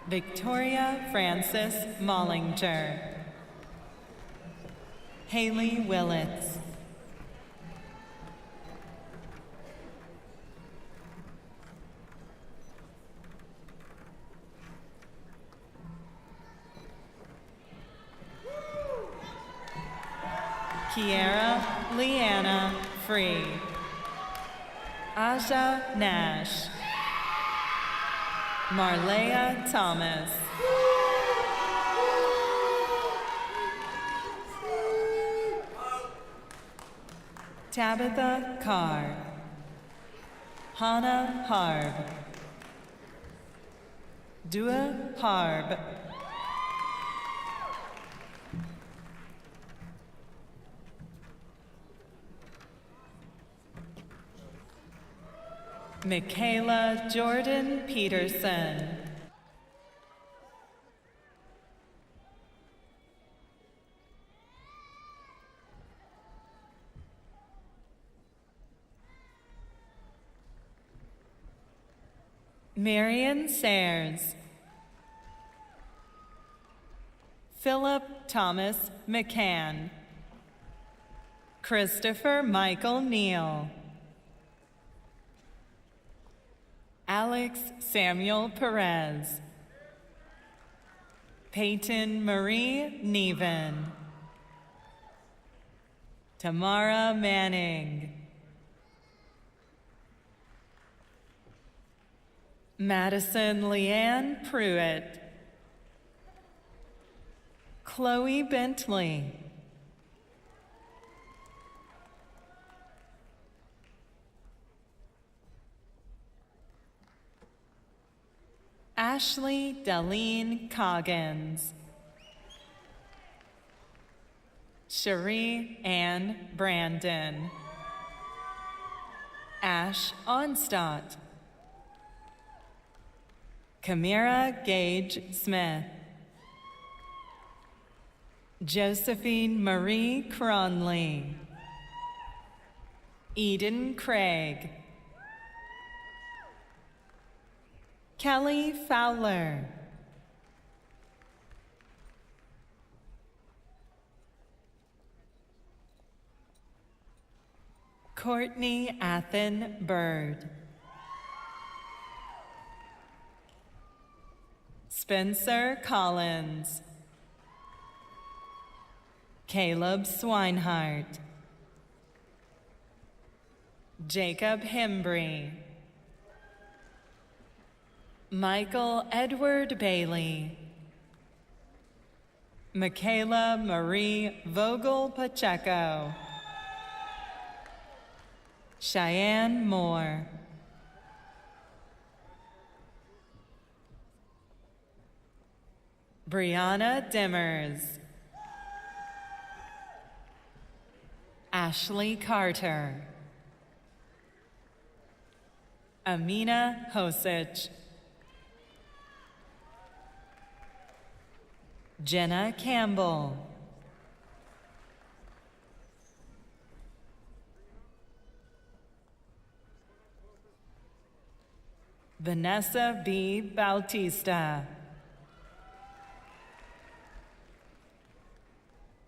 Victoria Frances Mollinger. Haley Willits. Kiera Leanna Free. Aja Nash. Marlea Thomas. Tabitha Carr. Hannah Harb. Dua Harb. Michaela Jordan Peterson. Marion Sayers. Philip Thomas McCann. Christopher Michael Neal. Alex Samuel Perez. Peyton Marie Neven. Tamara Manning. Madison Leanne Pruitt. Chloe Bentley. Ashley Darlene Coggins. Cherie Ann Brandon. Ash Onstott. Kamira Gage Smith. Josephine Marie Cronley. Eden Craig. Kelly Fowler. Courtney Athen Bird. Spencer Collins. Caleb Swinehart. Jacob Hembry. Michael Edward Bailey. Michaela Marie Vogel Pacheco. Cheyenne Moore. Brianna Dimmers. Ashley Carter. Amina Hosich. Jenna Campbell. Vanessa B. Bautista.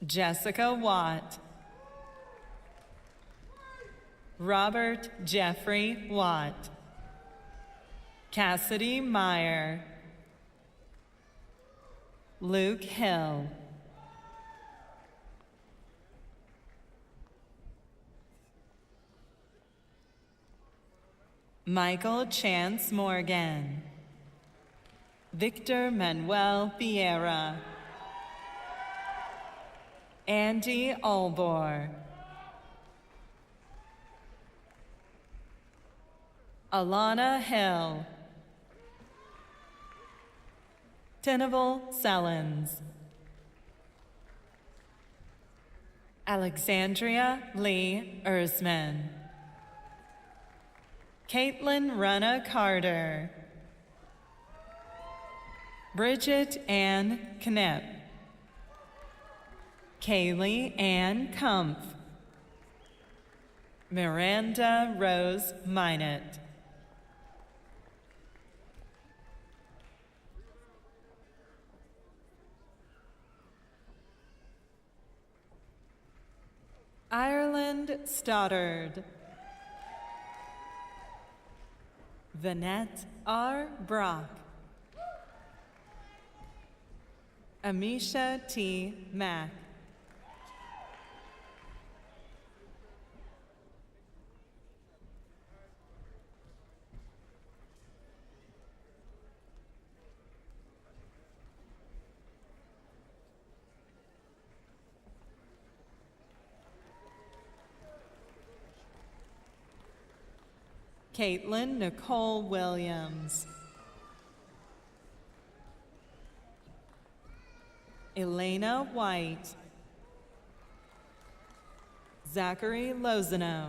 Jessica Watt. Robert Jeffrey Watt. Cassidy Meyer. Luke Hill. Michael Chance Morgan. Victor Manuel Vieira. Andy Albor. Alana Hill. Tenable Sellens. Alexandria Lee Erzman. Caitlin Runna Carter. Bridget Ann Knepp. Kaylee Ann Kumpf. Miranda Rose Minot. Ireland Stoddard. Vanette R. Brock. Amisha T. Mack. Caitlin Nicole Williams. Elena White. Zachary Lozano.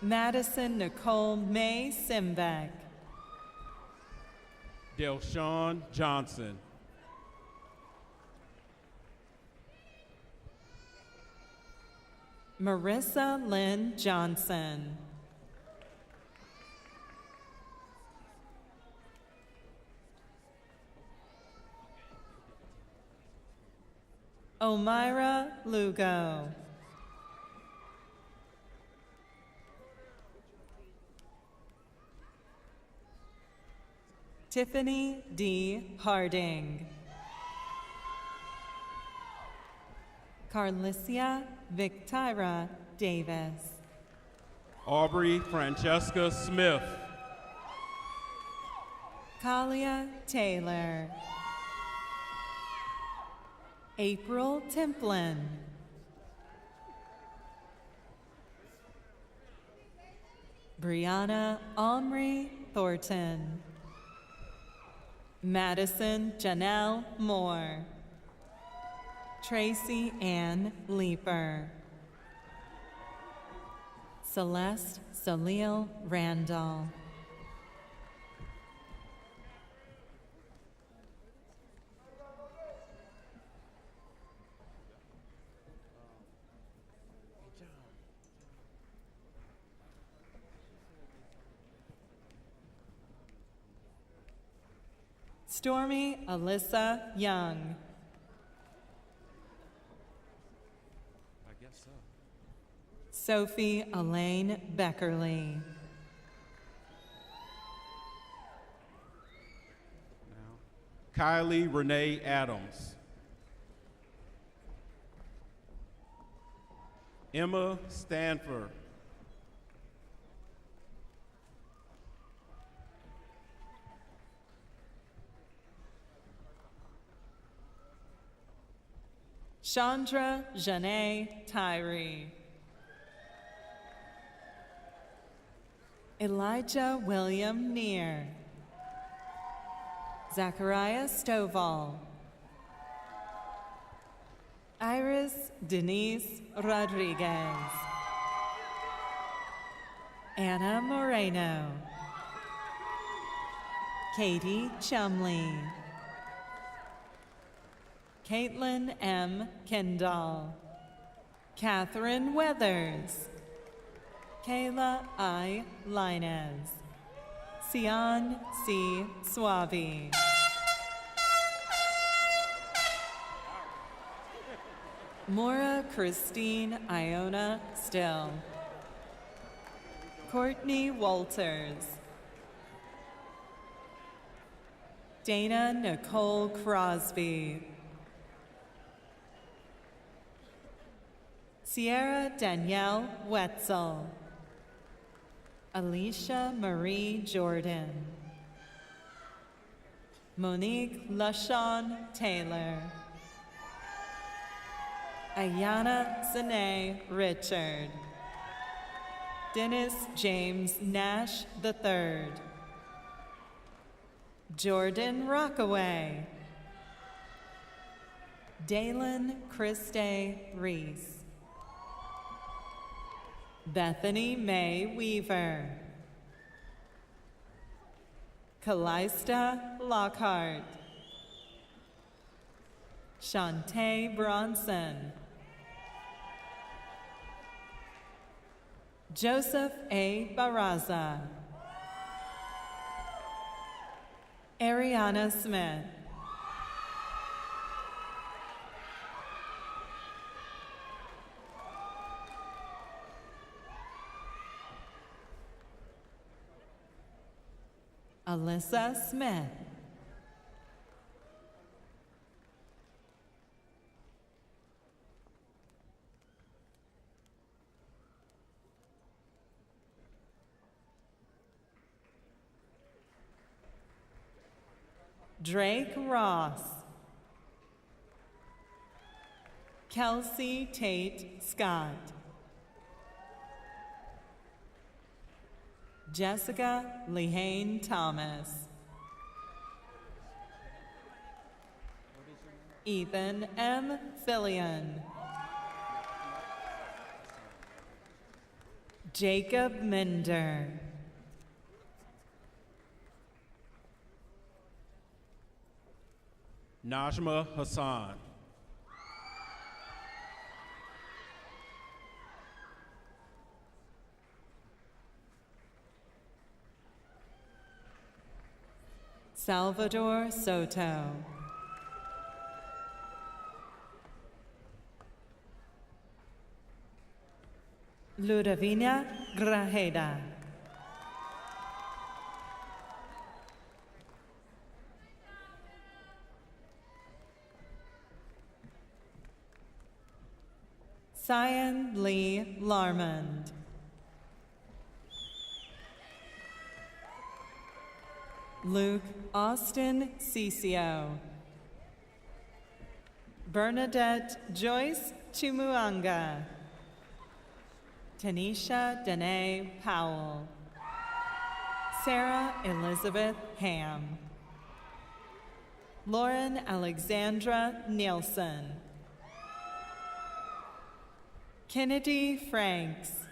Madison Nicole May Simbeck. Delshawn Johnson. Marissa Lynn Johnson. Omira Lugo. Tiffany D. Harding. Carlicia Victira Davis. Aubrey Francesca Smith. Kalia Taylor. April Templin. Brianna Omri Thornton. Madison Janelle Moore. Tracy Ann Leeper. Celeste Salil Randall. Stormy Alyssa Young. I guess so. Sophie Elaine Beckerly. Kylie Renee Adams. Emma Stanford. Chandra Janae Tyree. Elijah William Neer. Zachariah Stovall. Iris Denise Rodriguez. Anna Moreno. Katie Chumley. Caitlin M. Kendall. Catherine Weathers. Kayla I. Linez. Sian C. Suave. Maura Christine Iona Still. Courtney Walters. Dana Nicole Crosby. Sierra Danielle Wetzel. Alicia Marie Jordan. Monique LaShawn Taylor. Ayana Zane Richard. Dennis James Nash III. Jordan Rockaway. Dalen Christe Reese. Bethany Mae Weaver. Callista Lockhart. Shantae Bronson. Joseph A. Barraza. Ariana Smith. Alyssa Smith. Drake Ross. Kelsey Tate Scott. Jessica Lehane Thomas. Ethan M. Fillion. Jacob Minder. Najma Hassan. Salvador Soto. Ludovina Grajeda. Cyan Lee Larmond. Luke Austin Cicio. Bernadette Joyce Chumuanga. Tanisha Danae Powell. Sarah Elizabeth Ham. Lauren Alexandra Nielsen. Kennedy Franks.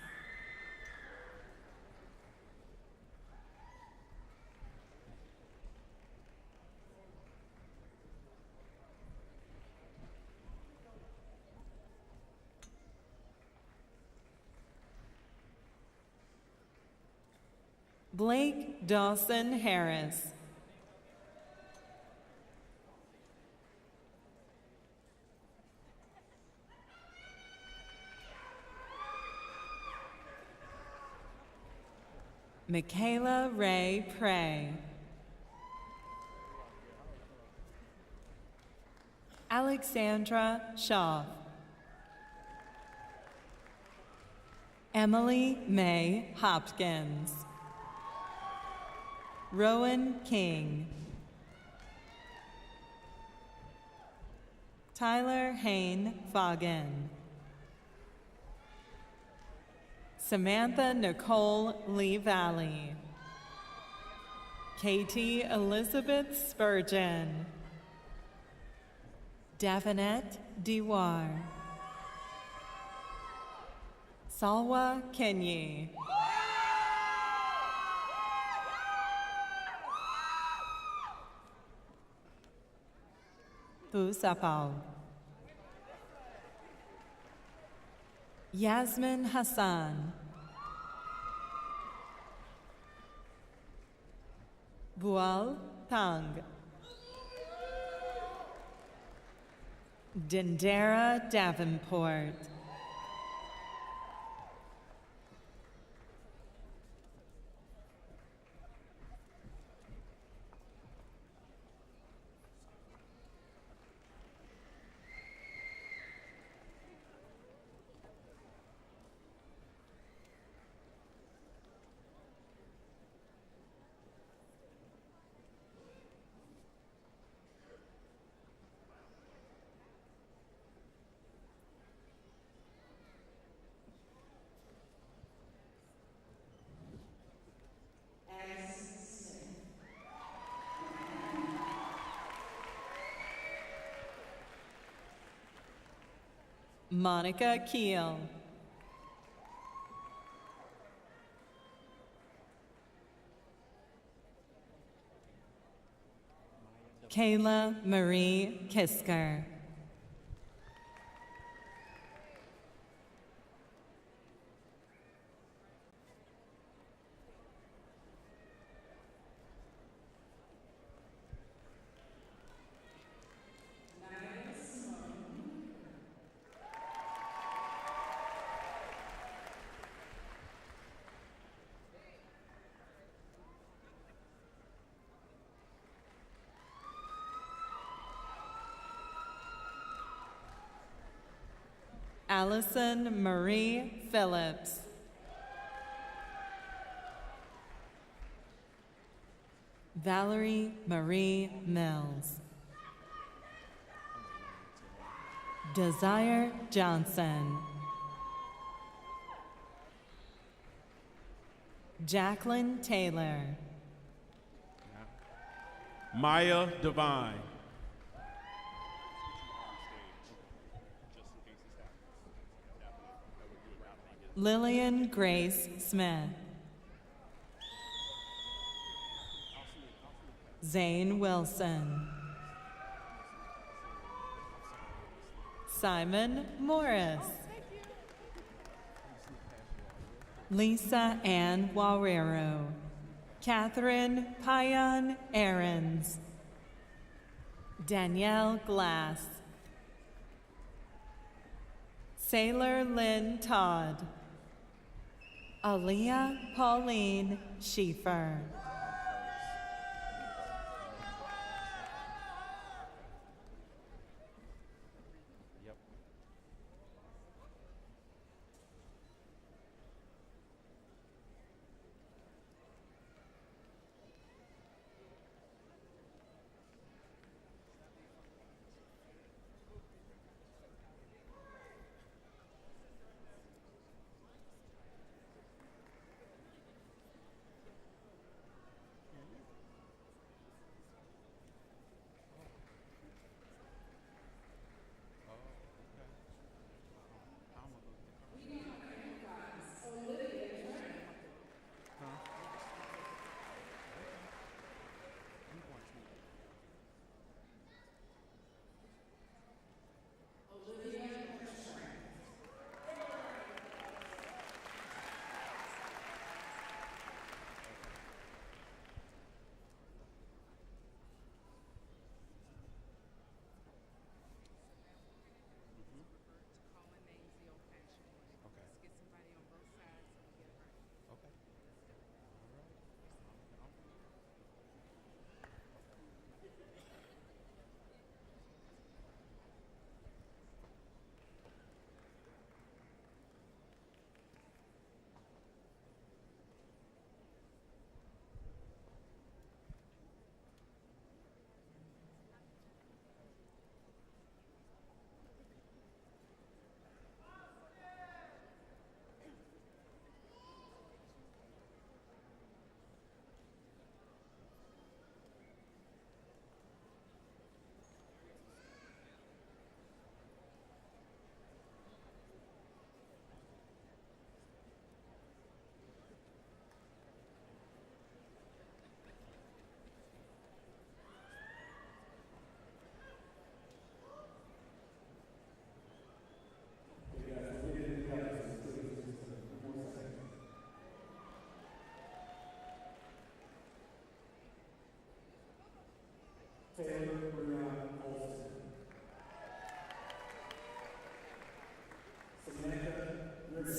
Blake Dawson Harris. Michaela Ray Prey. Alexandra Shaw. Emily May Hopkins. Rowan King. Tyler Hain Foggin. Samantha Nicole Lee Valley. Katie Elizabeth Spurgeon. Davenette Dewar. Salwa Kenyi. Busapau. Yasmin Hassan. Bual Tang. Dindera Davenport. Monica Keel. Kayla Marie Kisker. Allison Marie Phillips. Valerie Marie Mills. Desire Johnson. Jacqueline Taylor. Maya Devine. Lillian Grace Smith. Zane Wilson. Simon Morris. Lisa Ann Warrero. Catherine Payan Aarons. Danielle Glass. Sailor Lynn Todd. Aaliyah Pauline Schieffer.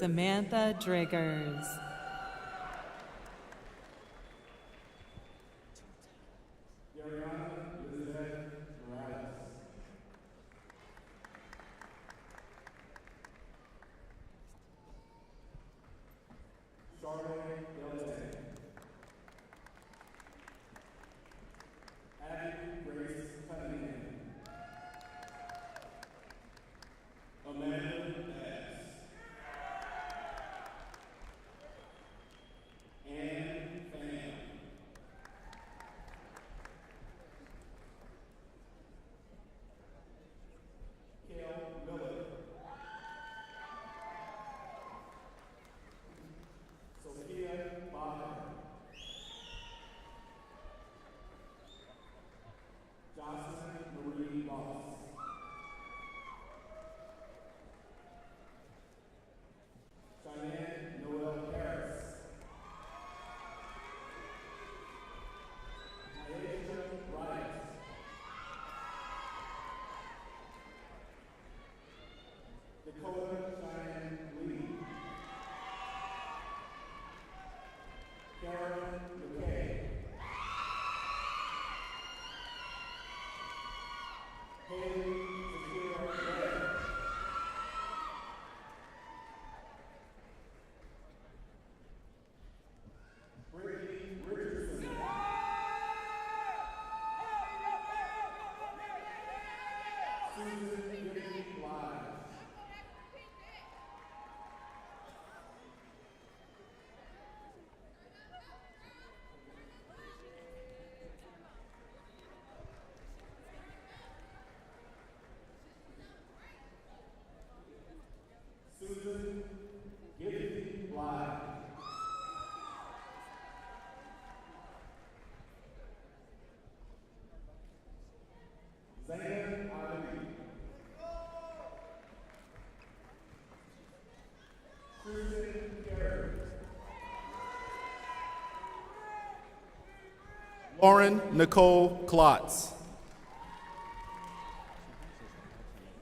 Samantha Driggers. Lauren Nicole Klotz.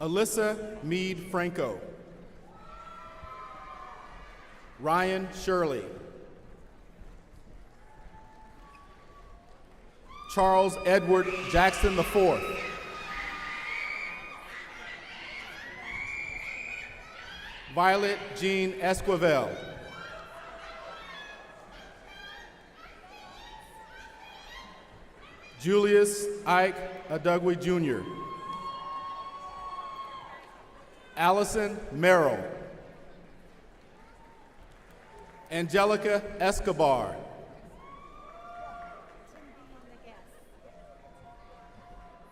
Alyssa Meade Franco. Ryan Shirley. Charles Edward Jackson IV. Violet Jean Esquivel. Julius Ike Adugwe Jr. Allison Merrill. Angelica Escobar.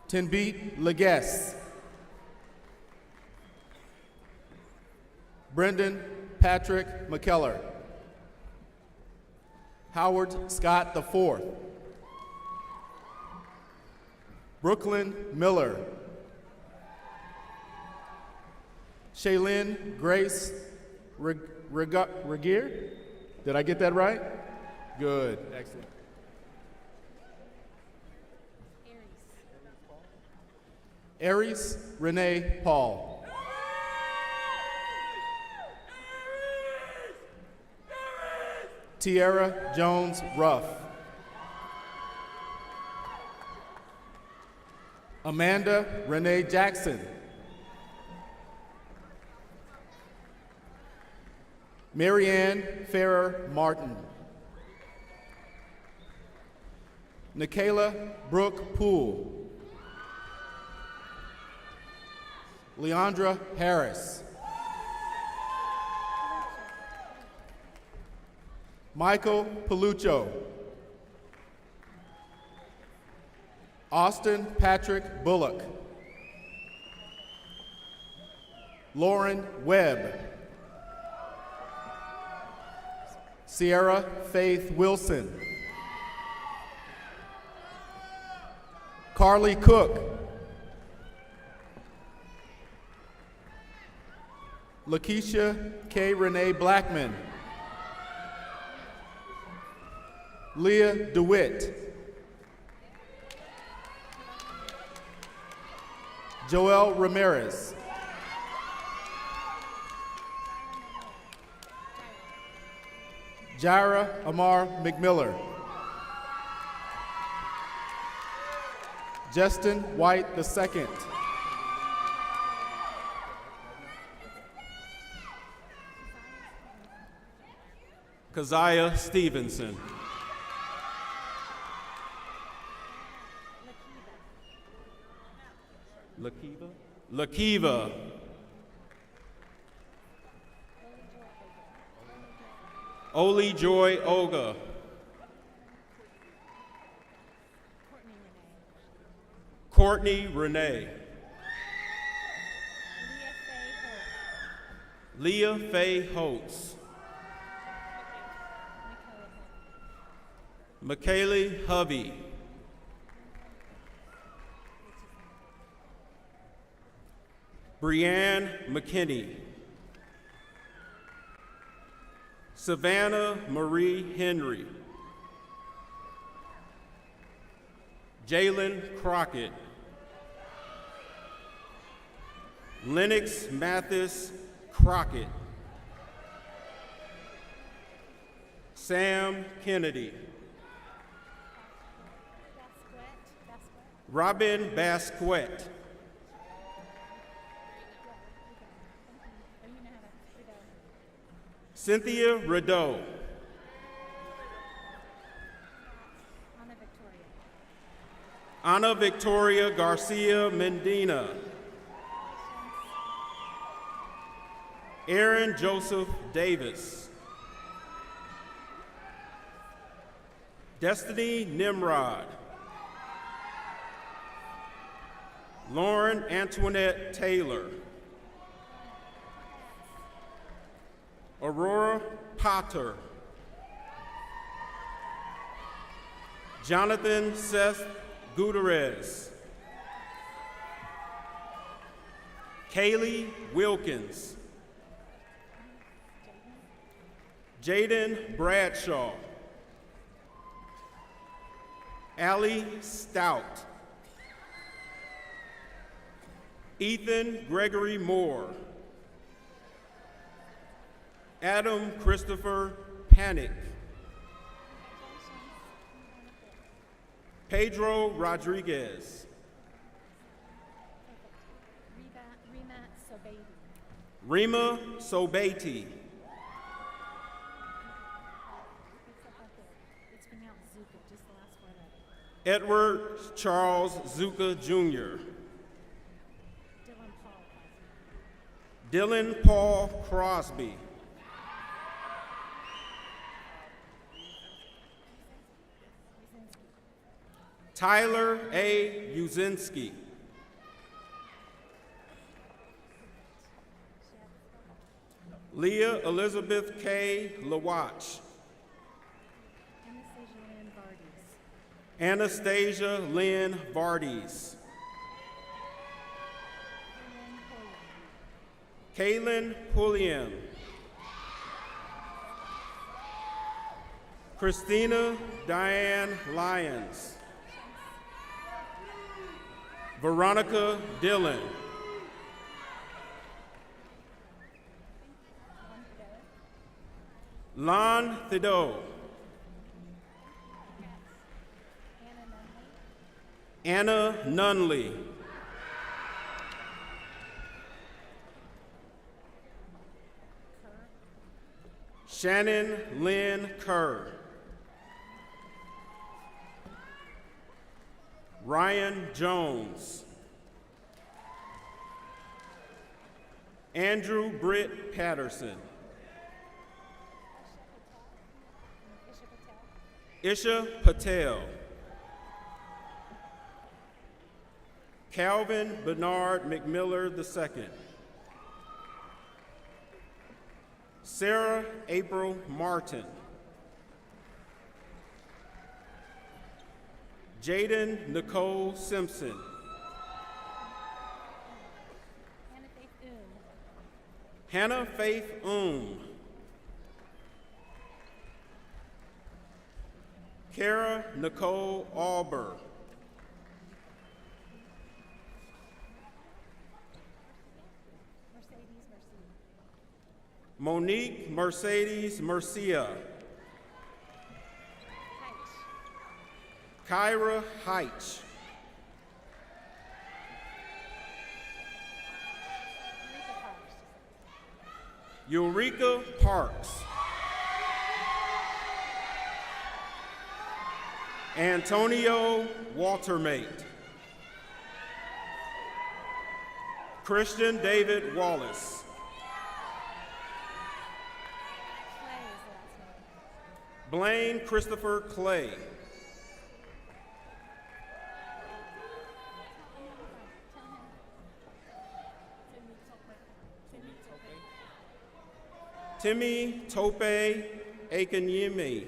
Tinbeat Leguess. Brendan Patrick McKellar. Howard Scott IV. Brooklyn Miller. Shaylin Grace Regier. Did I get that right? Good, excellent. Aries Renee Paul. Tierra Jones Ruff. Amanda Renee Jackson. Marianne Farrer Martin. Nikayla Brooke Poole. Leandra Harris. Michael Palucho. Austin Patrick Bullock. Lauren Webb. Sierra Faith Wilson. Carly Cook. Lakeisha K. Renee Blackman. Leah DeWitt. Joel Ramirez. Jaira Amar McMiller. Justin White II. Keziah Stevenson. Lakiva. Oli Joy Oga. Courtney Renee. Leah Faye Holtz. McKaylee Hovey. Brianne McKinney. Savannah Marie Henry. Jalen Crockett. Lennox Mathis Crockett. Sam Kennedy. Robin Basquette. Cynthia Rideau. Ana Victoria Garcia Mendina. Aaron Joseph Davis. Destiny Nimrod. Lauren Antoinette Taylor. Aurora Potter. Jonathan Seth Gutierrez. Kaylee Wilkins. Jaden Bradshaw. Allie Stout. Ethan Gregory Moore. Adam Christopher Panic. Pedro Rodriguez. Rima Sobati. Edward Charles Zuka Jr. Dylan Paul Crosby. Tyler A. Uzinski. Leah Elizabeth K. Lawatch. Anastasia Lynn Vardes. Kaylin Pulliam. Christina Diane Lyons. Veronica Dillon. Lon Thideau. Anna Nunley. Shannon Lynn Kerr. Ryan Jones. Andrew Britt Patterson. Isha Patel. Calvin Bernard McMiller II. Sarah April Martin. Jaden Nicole Simpson. Hannah Faith Kara Nicole Alber. Monique Mercedes Mercia. Kyra Heitch. Eureka Parks. Antonio Waltermate. Christian David Wallace. Blaine Christopher Clay. Timmy Tope Akanyemi.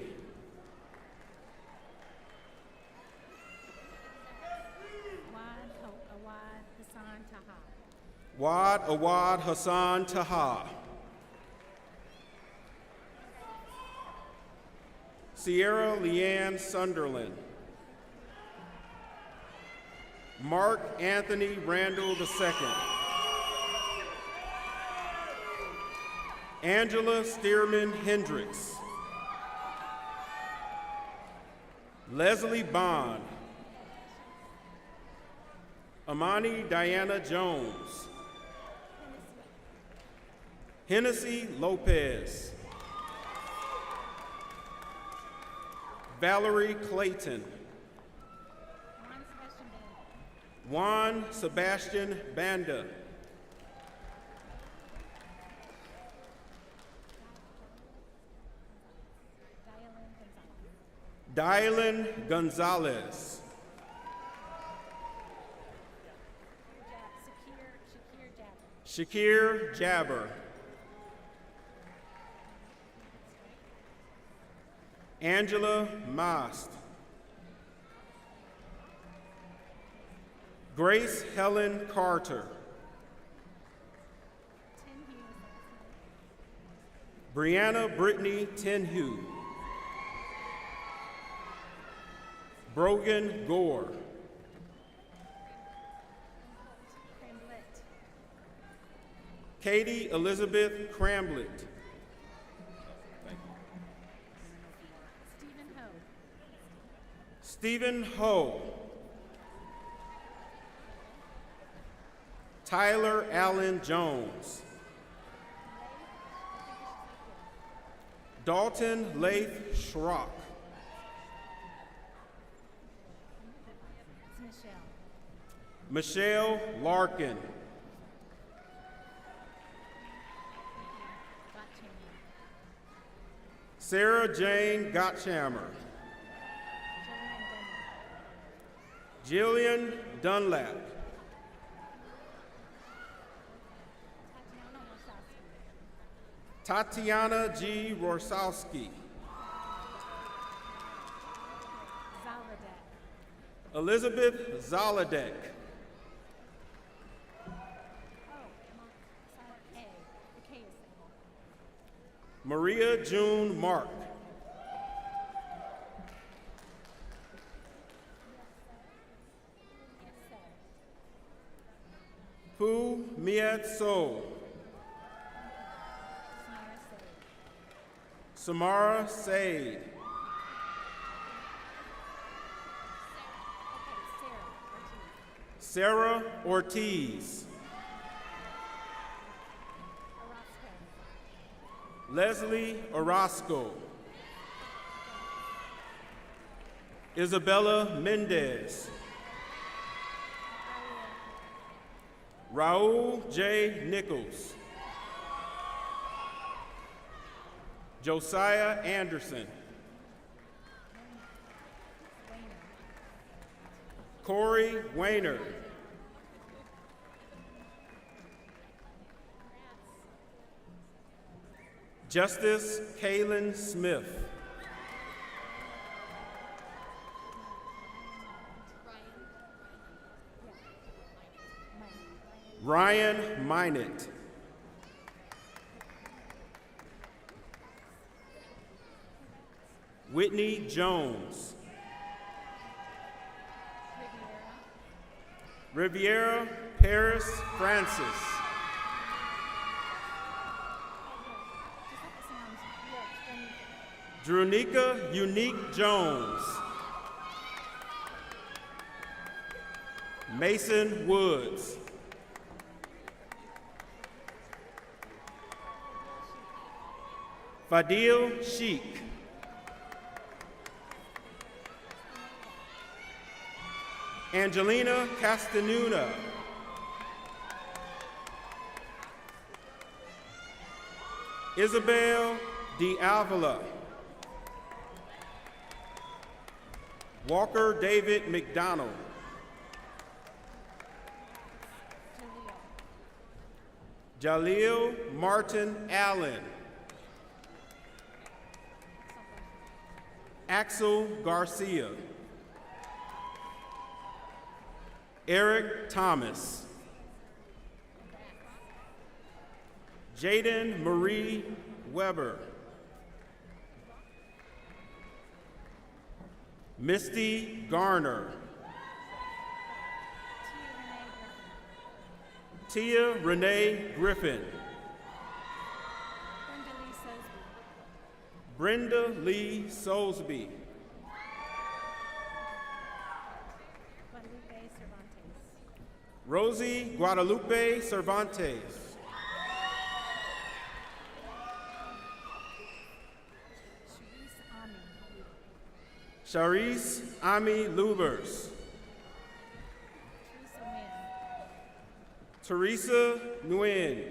Wad Awad Hassan Taha. Sierra Leanne Sunderland. Mark Anthony Randall II. Angela Stearman Hendricks. Leslie Bond. Amani Diana Jones. Hennessy Lopez. Valerie Clayton. Juan Sebastian Banda. Dylan Gonzalez. Shakir Jabber. Angela Mast. Grace Helen Carter. Brianna Brittany Tenhue. Brogan Gore. Katie Elizabeth Cramblett. Stephen Ho. Tyler Allen Jones. Dalton Lath Schrock. Michelle Larkin. Sarah Jane Gotthammer. Jillian Dunlap. Tatiana G. Rorsowski. Elizabeth Zalodek. Maria June Mark. Pu Miet So. Samara Said. Sarah Ortiz. Leslie Orozco. Isabella Mendez. Raul J. Nichols. Josiah Anderson. Corey Weiner. Justice Kaylin Smith. Ryan Minot. Whitney Jones. Riviera Paris Francis. Drunika Unique Jones. Mason Woods. Fadil Sheik. Angelina Castanuna. Isabel De Avila. Walker David McDonald. Jaleel Martin Allen. Axel Garcia. Eric Thomas. Jaden Marie Weber. Misty Garner. Tia Renee Griffin. Brenda Lee Soulsby. Rosie Guadalupe Cervantes. Sharice Ami Lubers. Teresa Nguyen.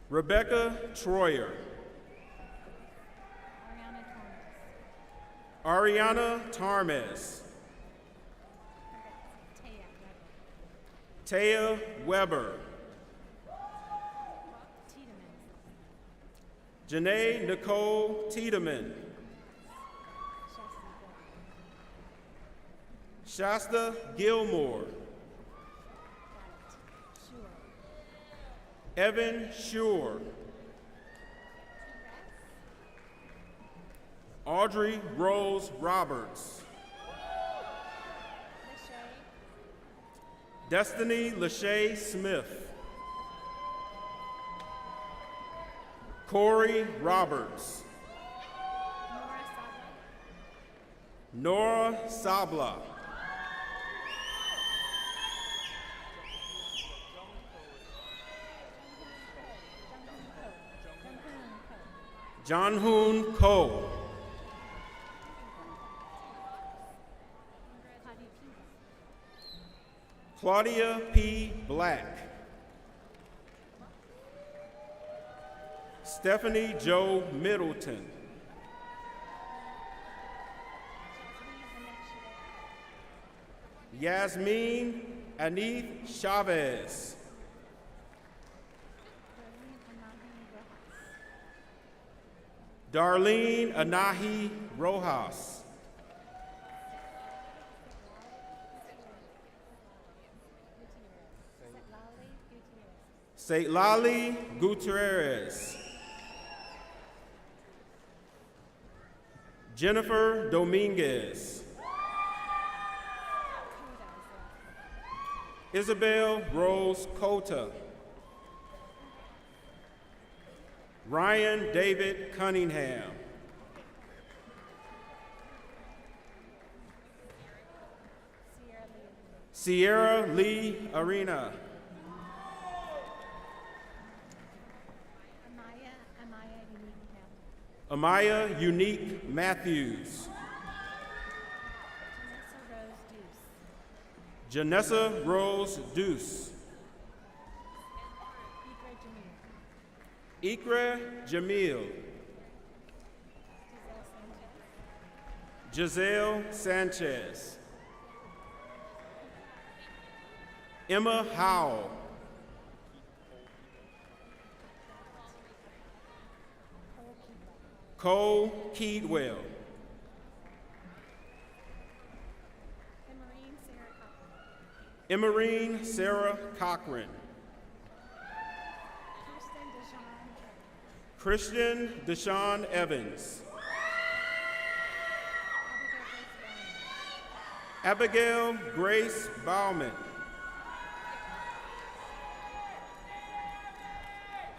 Rebecca Troyer. Ariana Tarmes. Taya Weber. Janae Nicole Tiedemann. Shasta Gilmore. Evan Shore. Audrey Rose Roberts. Destiny Lachey Smith. Corey Roberts. Nora Sabla. John Hoon Ko. Claudia P. Black. Stephanie Jo Middleton. Yasmin Anith Chavez. Darlene Anahi Rojas. Seitlali Gutierrez. Jennifer Dominguez. Isabel Rose Cota. Ryan David Cunningham. Sierra Lee Arena. Amaya Unique Matthews. Janessa Rose Deuce. Ikra Jamil. Giselle Sanchez. Emma Howell. Cole Keedwell. Emerine Sarah Cochran. Christian Deshaun Evans. Abigail Grace Bauman.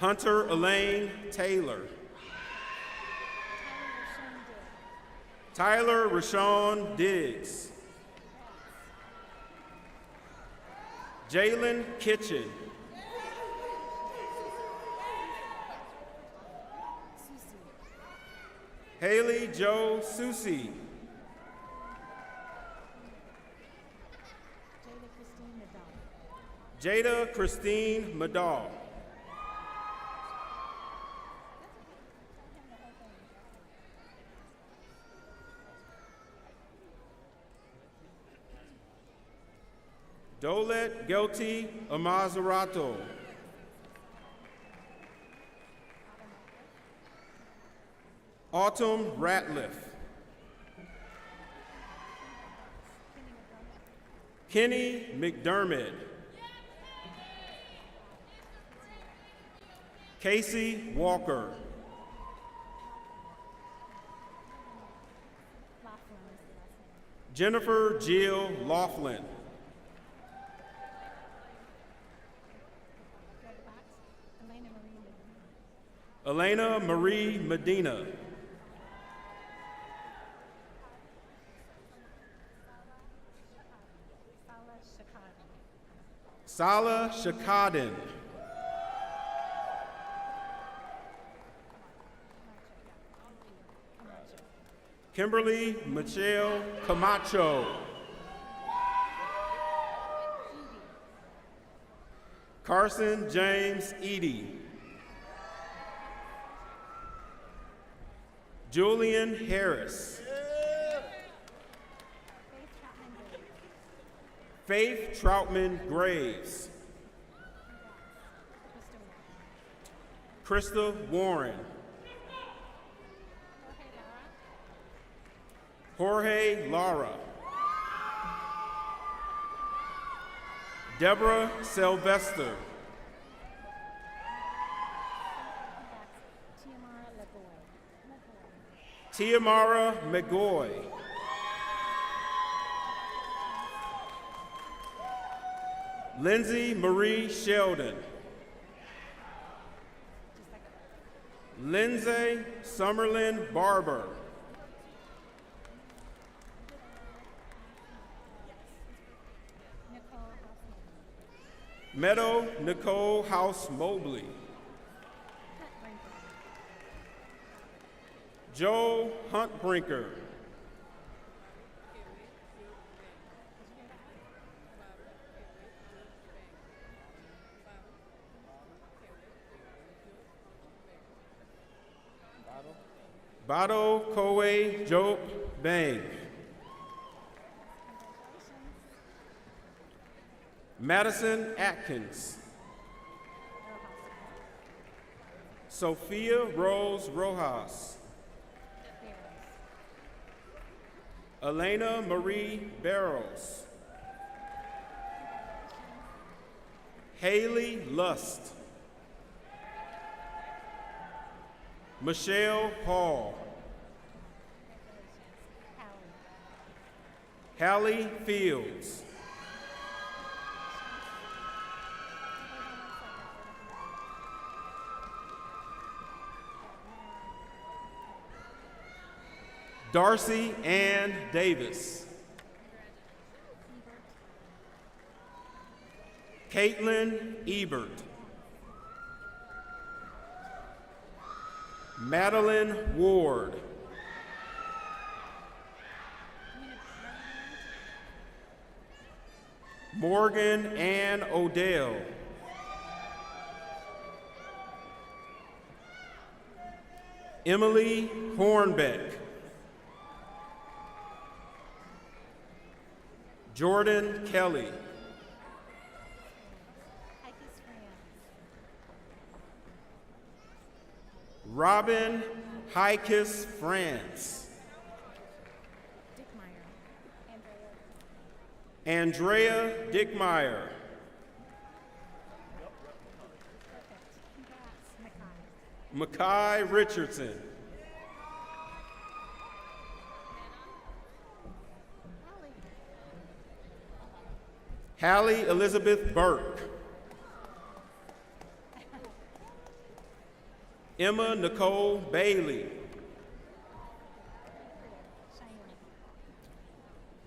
Hunter Elaine Taylor. Tyler Rashawn Diggs. Jalen Kitchen. Haley Joe Susi. Jada Christine Madal. Dolet Gelti Amazarato. Autumn Ratliff. Kenny McDermott. Casey Walker. Jennifer Jill Laughlin. Elena Marie Medina. Sala Shakadin. Kimberly Michelle Camacho. Carson James Eady. Julian Harris. Faith Troutman Graves. Krista Warren. Jorge Lara. Deborah Sylvester. Tiamara McGoy. Lindsay Marie Sheldon. Lindsay Summerlin Barber. Meadow Nicole House Mobley. Joe Huntbrinker. Bado Kowe Job Bang. Madison Atkins. Sophia Rose Rojas. Elena Marie Barrows. Haley Lust. Michelle Hall. Hallie Fields. Darcy Ann Davis. Caitlin Ebert. Madeline Ward. Morgan Ann Odell. Emily Hornbeck. Jordan Kelly. Robin Hikis France. Andrea Dickmeyer. Makai Richardson. Hallie Elizabeth Burke. Emma Nicole Bailey.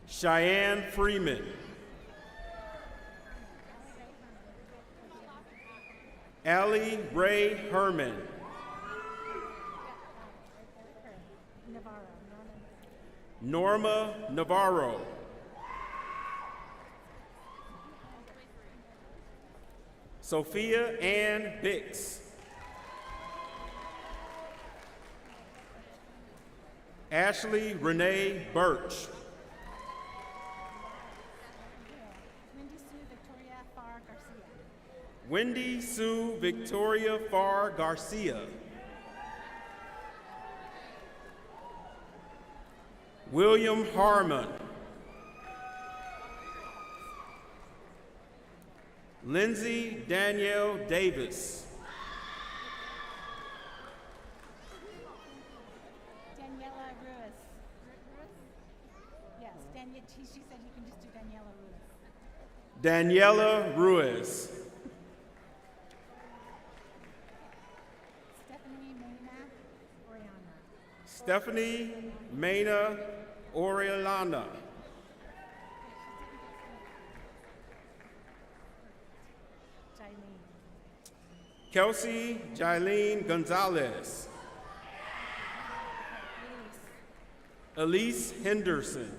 Cheyenne Freeman. Allie Ray Herman. Norma Navarro. Sophia Ann Bix. Ashley Renee Birch. Wendy Sue Victoria Farr Garcia. William Harmon. Lindsay Danielle Davis. Daniela Ruiz. Yes, she said you can just do Daniela Ruiz. Daniela Ruiz. Stephanie Mena Oriolana. Kelsey Jailene Gonzalez. Elise Henderson.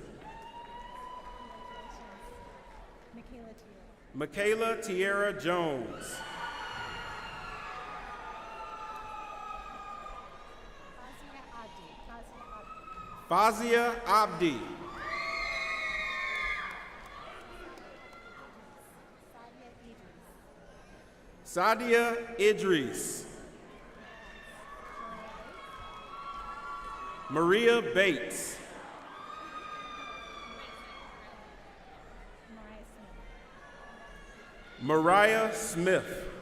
Michaela Tierra Jones. Fazia Abdi. Sadia Idris. Maria Bates. Mariah Smith.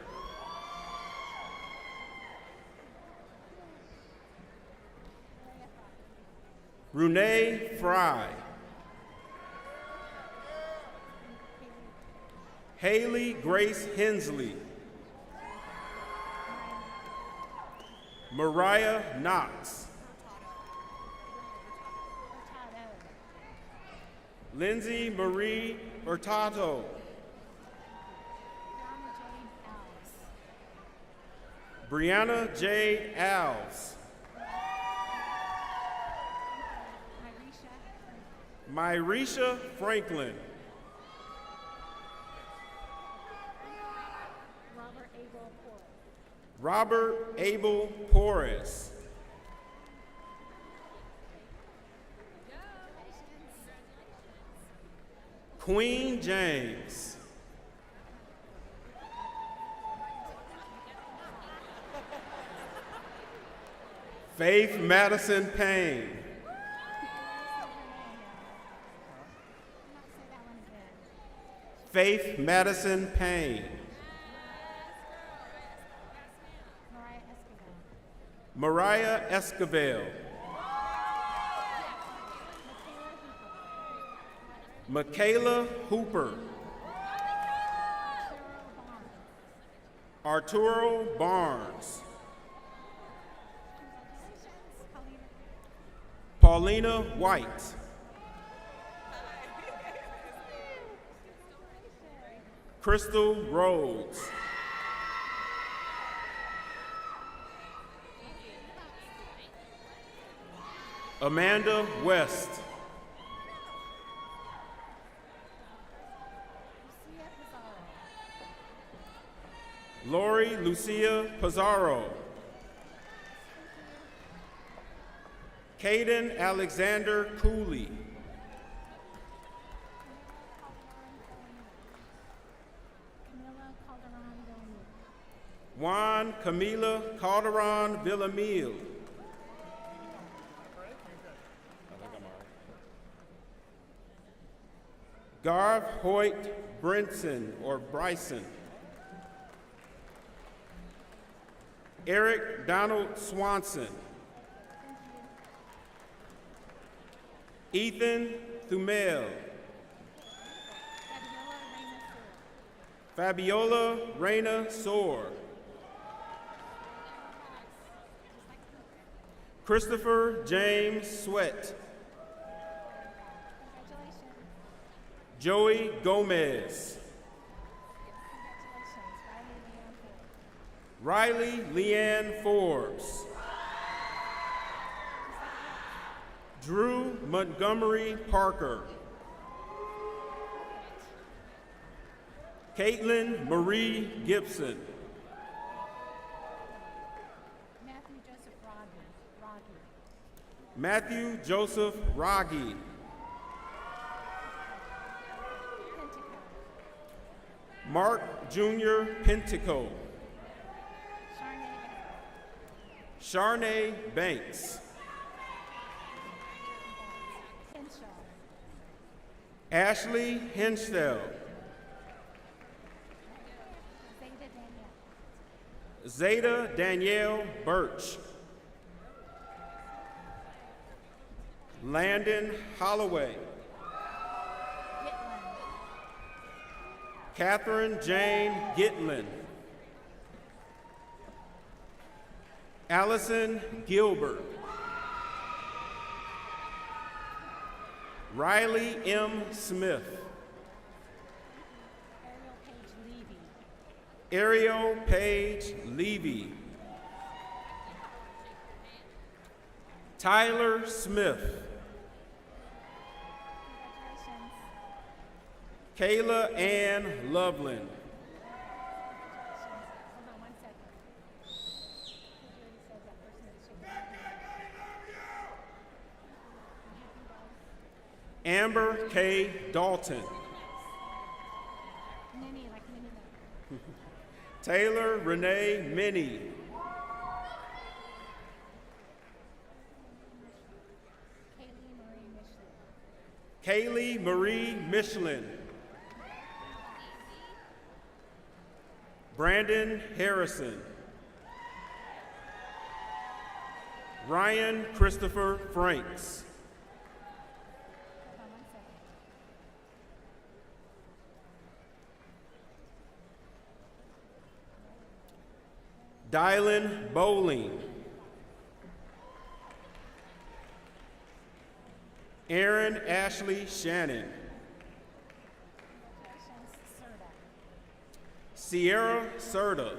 Renee Fry. Haley Grace Hensley. Mariah Knox. Lindsay Marie Hurtado. Brianna Jade Alves. Myrisha Franklin. Robert Abel Porras. Queen James. Faith Madison Payne. Faith Madison Payne. Mariah Escobar. Michaela Hooper. Arturo Barnes. Paulina White. Crystal Rhodes. Amanda West. Lori Lucia Pizarro. Caden Alexander Cooley. Juan Camila Calderon Villamil. Garv Hoyt Brinson or Bryson. Eric Donald Swanson. Ethan Thumel. Fabiola Reyna Soar. Christopher James Sweat. Joey Gomez. Riley Leanne Forbes. Drew Montgomery Parker. Caitlin Marie Gibson. Matthew Joseph Rogge. Mark Jr. Pentico. Sharnay Banks. Ashley Hinsdale. Zeta Danielle Birch. Landon Holloway. Catherine Jane Gitlin. Allison Gilbert. Riley M. Smith. Ariel Page Levy. Tyler Smith. Kayla Ann Loveland. Amber K. Dalton. Taylor Renee Minnie. Kaylee Marie Michelin. Brandon Harrison. Ryan Christopher Franks. Dylan Bowling, Aaron Ashley Shannon, Sierra Serta,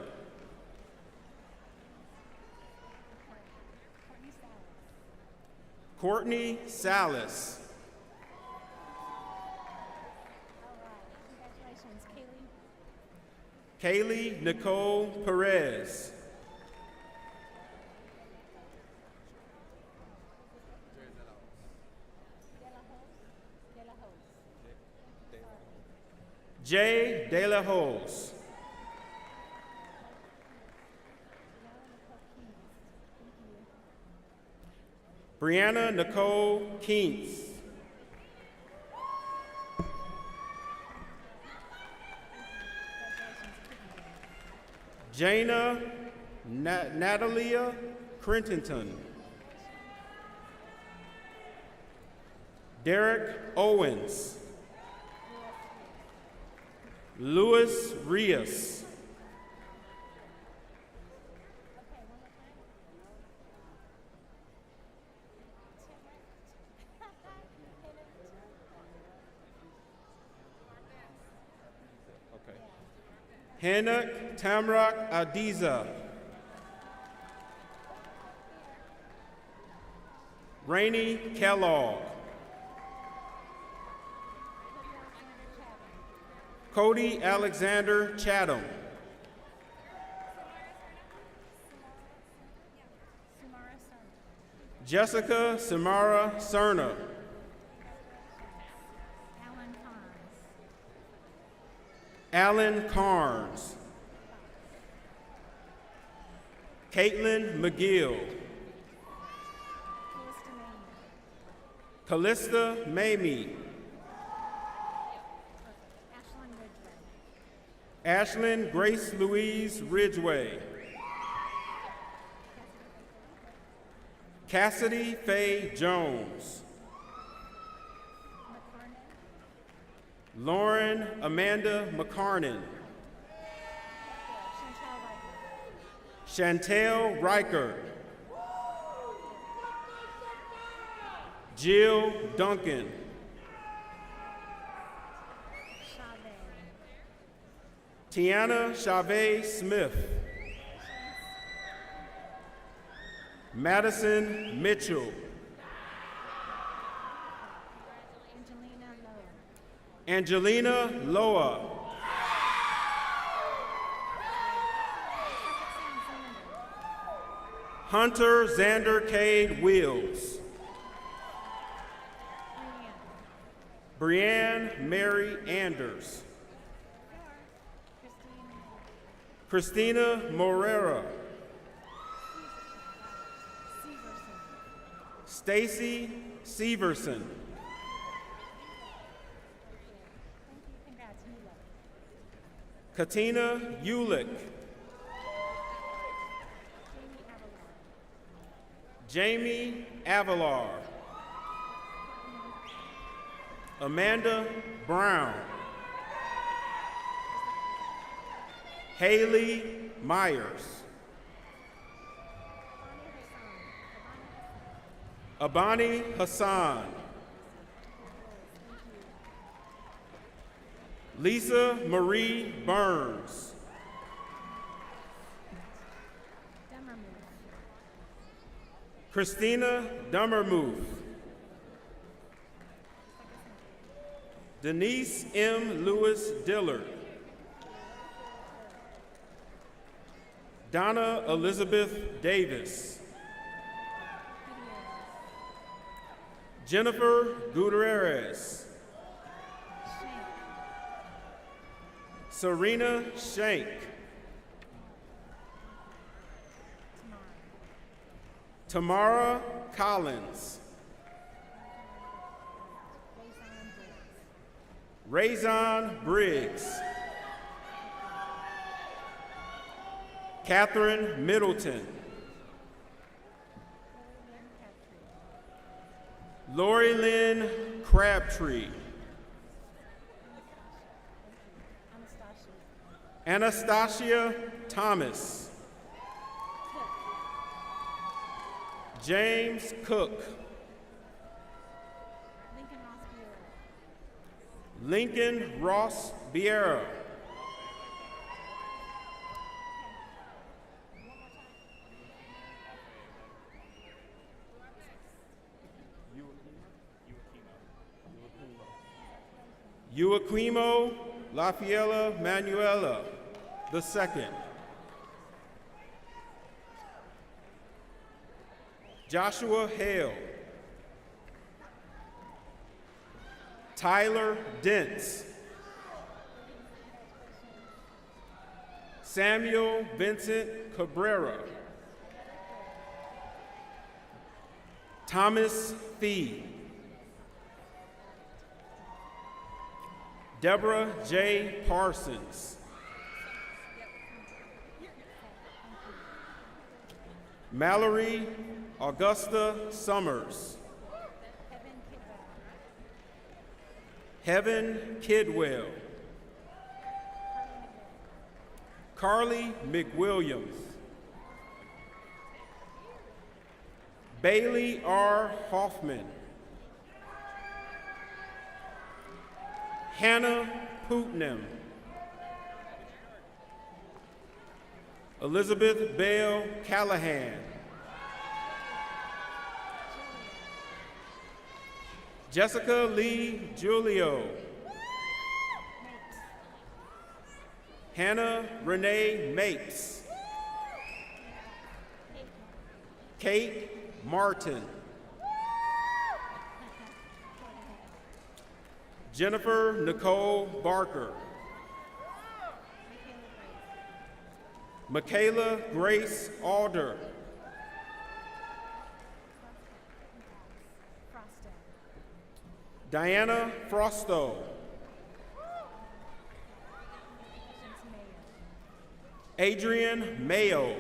Courtney Salas, Kaylee Nicole Perez, Jay De La Hoz, Brianna Nicole Keens, Jana Natalia Crenton, Derek Owens, Luis Rios, Hanuk Tamrak Adiza, Rainey Kellogg, Cody Alexander Chatham, Jessica Samara Cerna, Alan Carnes, Caitlin McGill, Callista Mamie, Ashlyn Grace Louise Ridgway, Cassidy Faye Jones, Lauren Amanda McCarnan, Chantel Riker, Jill Duncan, Tiana Chavez Smith, Madison Mitchell, Angelina Loa, Hunter Xander Cade Wills, Brianne Mary Anders, Christina Morera, Stacy Severson, Katina Ulick, Jamie Avalar, Amanda Brown, Haley Myers, Abani Hassan, Lisa Marie Burns, Christina Dummermuth, Denise M. Lewis Dillard, Donna Elizabeth Davis, Jennifer Gutierrez, Serena Shank, Tamara Collins, Raison Briggs, Catherine Middleton, Lori Lynn Crabtree, Anastasia Thomas, James Cook. Lincoln Ross Biera. Joaquimo Lafiela Manuela II. Joshua Hale. Tyler Dents. Samuel Vincent Cabrera. Thomas Fee. Deborah J. Parsons. Mallory Augusta Summers. Heaven Kidwell. Carly McWilliams. Bailey R. Hoffman. Hannah Putnam. Elizabeth Bell Callahan. Jessica Lee Julio. Hannah Renee Mapes. Kate Martin. Jennifer Nicole Barker. Michaela Grace Alder. Diana Frosto. Adrian Mayo.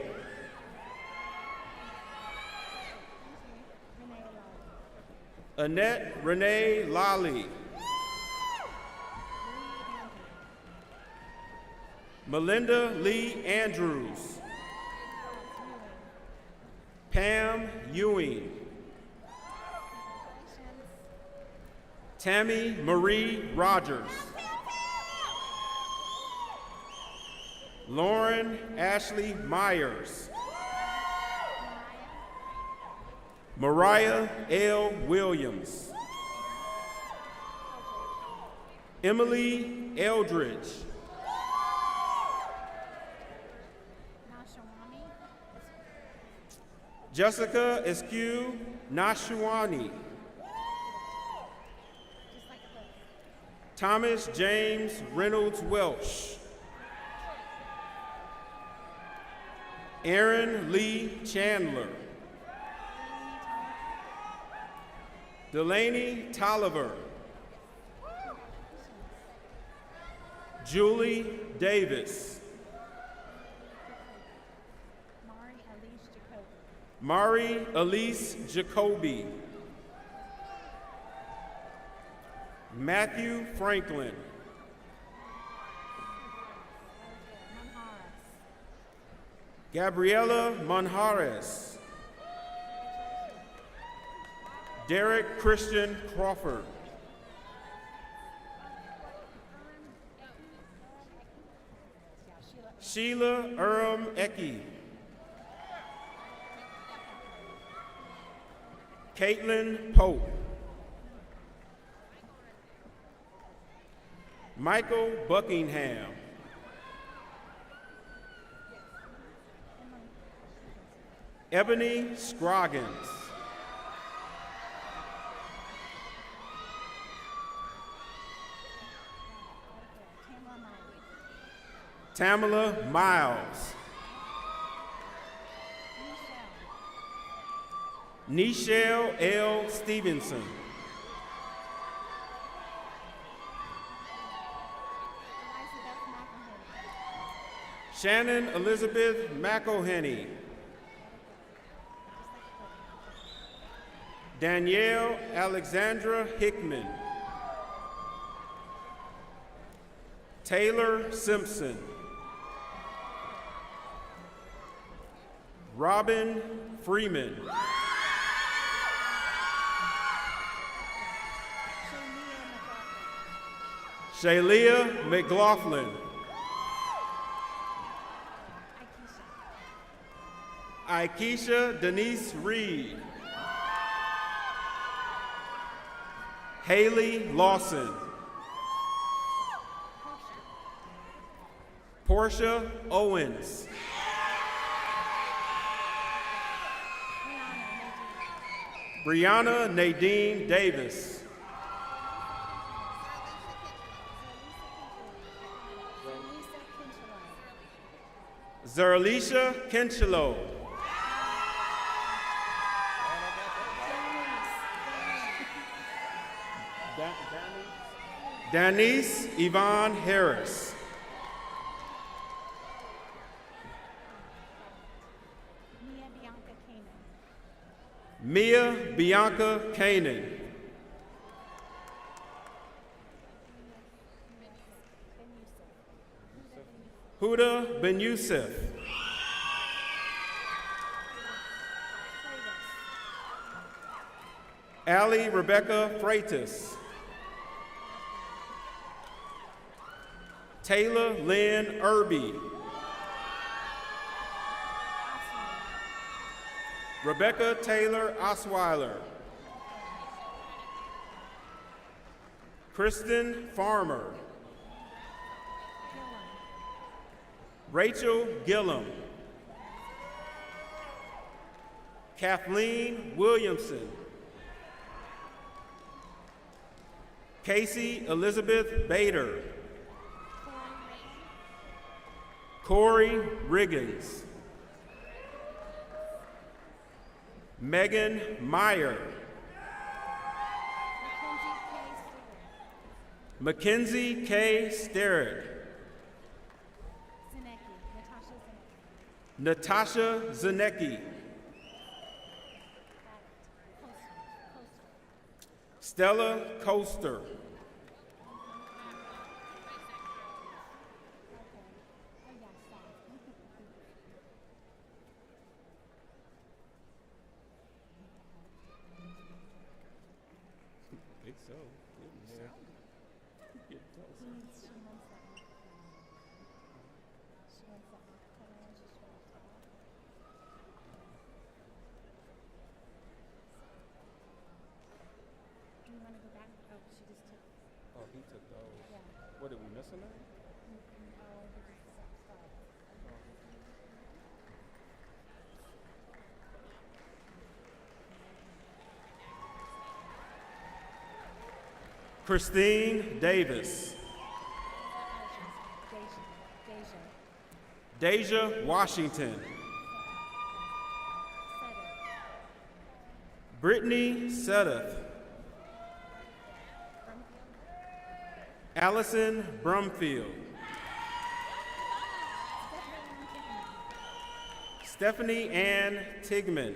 Annette Renee Lally. Melinda Lee Andrews. Pam Ewing. Tammy Marie Rogers. Lauren Ashley Myers. Mariah L. Williams. Emily Eldridge. Jessica Eskew Nashuani. Thomas James Reynolds Welsh. Aaron Lee Chandler. Delaney Tolliver. Julie Davis. Mari Elise Jacoby. Matthew Franklin. Gabriela Manjares. Derek Christian Crawford. Sheila Eckie. Caitlin Pope. Michael Buckingham. Ebony Scroggins. Tamala Miles. Nichelle L. Stevenson. Shannon Elizabeth McElhenney. Danielle Alexandra Hickman. Taylor Simpson. Robin Freeman. Shalia McLaughlin. Aikisha Denise Reed. Haley Lawson. Portia Owens. Brianna Nadine Davis. Zerlisha Kinchelo. Danice Yvonne Harris. Mia Bianca Kanan. Huda Ben Youssef. Allie Rebecca Freitas. Taylor Lynn Irby. Rebecca Taylor Osweiler. Kristen Farmer. Rachel Gillum. Kathleen Williamson. Casey Elizabeth Bader. Corey Riggins. Megan Meyer. Mackenzie K. Sterritt. Natasha Zanecki. Stella Coaster. I think so. Oh, he took those. Yeah. What, did we miss on that? Christine Davis. Deja Washington. Brittany Sedeth. Allison Brumfield. Stephanie Ann Tigman.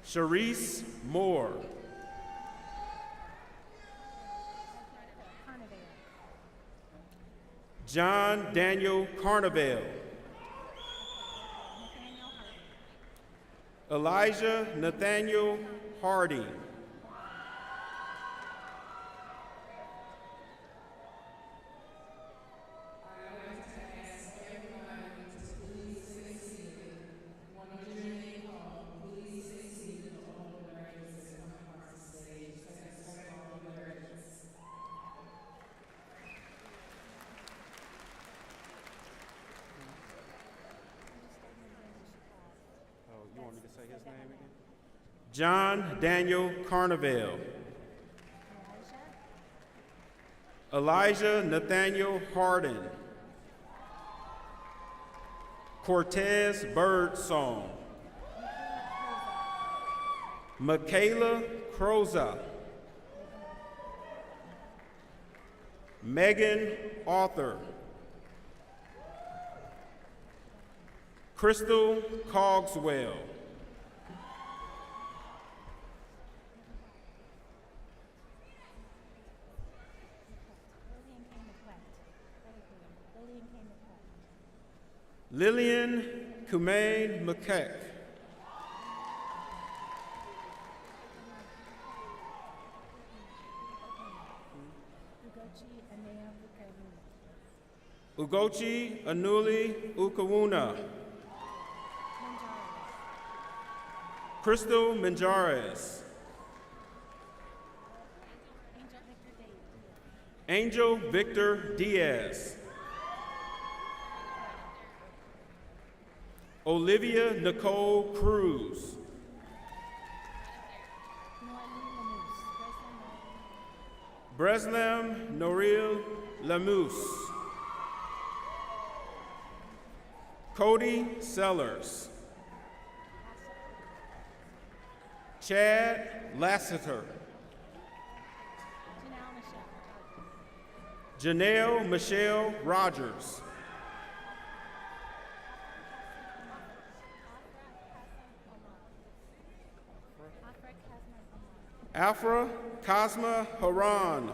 Sharice Moore. John Daniel Carnevale. Elijah Nathaniel Harding. You want me to say his name again? John Daniel Carnevale. Elijah Nathaniel Hardin. Cortez Birdsong. Michaela Croza. Megan Arthur. Crystal Cogswell. Lillian Kumain McKeck. Ugochi Anuli Ukawuna. Crystal Manjares. Angel Victor Diaz. Olivia Nicole Cruz. Breslem Noril Lamousse. Cody Sellers. Chad Lassiter. Janelle Michelle Rogers. Afra Cosma Haran.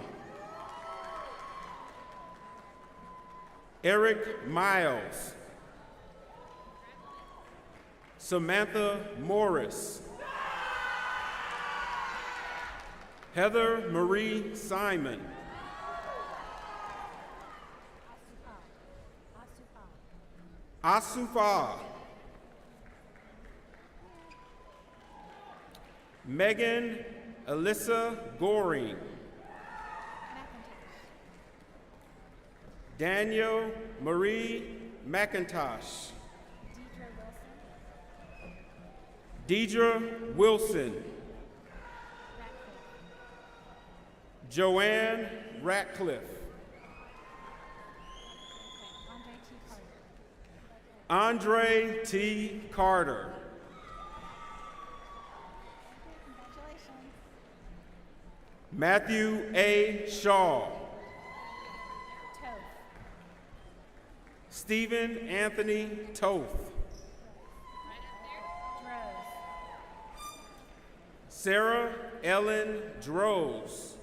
Eric Miles. Samantha Morris. Heather Marie Simon. Asufa. Megan Alyssa Goring. Daniel Marie McIntosh. Deidre Wilson. Joanne Ratcliffe. Andre T. Carter. Matthew A. Shaw. Stephen Anthony Toth. Sarah Ellen Droz.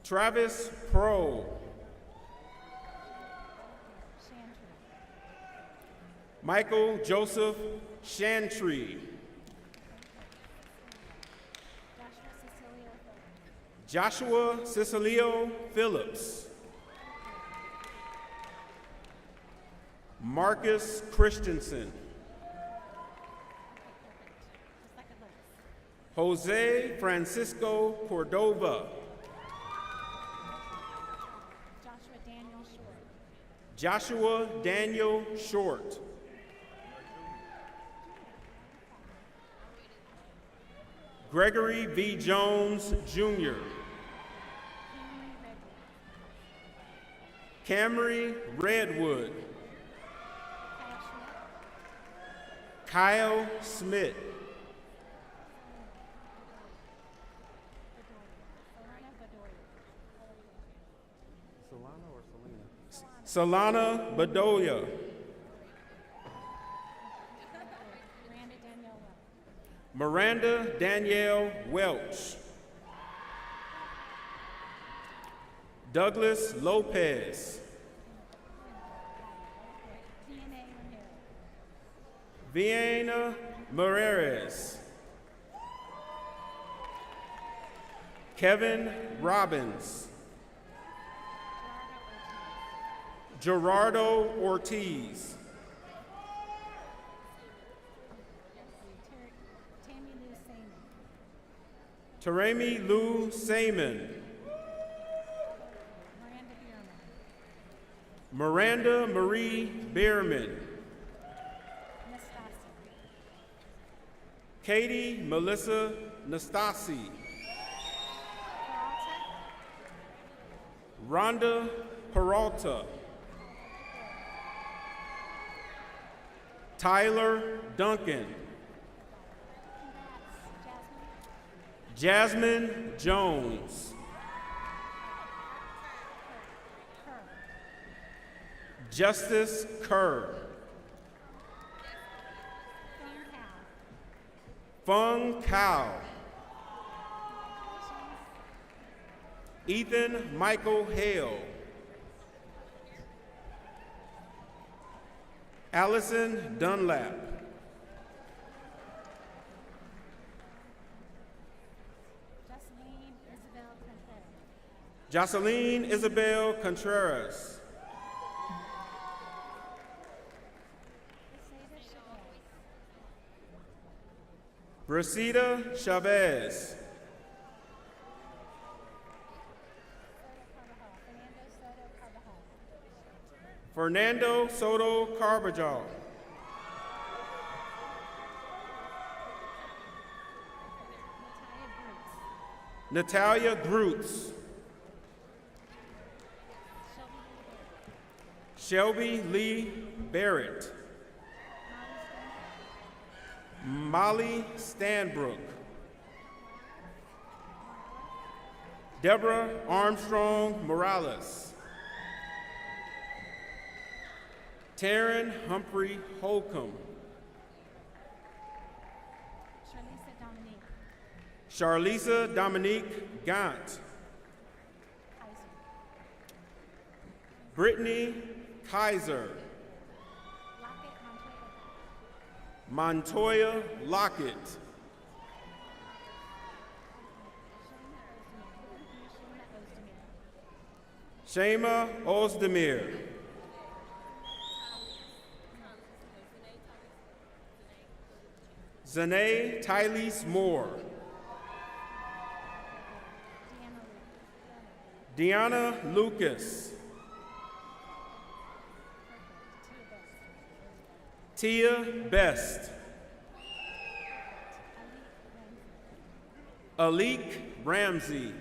Travis Pro. Michael Joseph Shantry. Joshua Cecilio Phillips. Marcus Christensen. Jose Francisco Cordova. Joshua Daniel Short. Gregory V. Jones, Jr. Camry Redwood. Kyle Smith. Solana Bedoya. Miranda Danielle Welch. Douglas Lopez. Vienna Moreres. Kevin Robbins. Gerardo Ortiz. Taremi Lou Seaman. Miranda Marie Bierman. Katie Melissa Nastasi. Rhonda Peralta. Tyler Duncan. Jasmine Jones. Justice Kerr. Fung Cao. Ethan Michael Hale. Allison Dunlap. Jocelyn Isabel Contreras. Brasida Chavez. Fernando Soto Carbajal. Natalia Groots. Shelby Lee Barrett. Molly Stanbrook. Deborah Armstrong Morales. Taryn Humphrey Holcomb. Charlisa Dominique Gant. Brittany Kaiser. Montoya Lockett. Shema Ozdemir. Zanae Tylese Moore. Deanna Lucas. Tia Best. Alik Ramsey.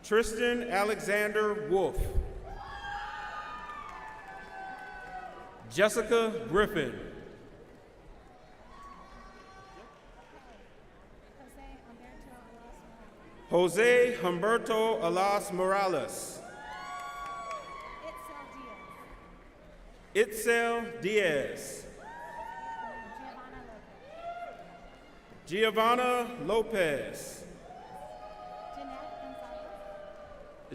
Tristan Alexander Wolf. Jessica Griffin. Jose Humberto Alas Morales. Itzel Diaz. Giovanna Lopez.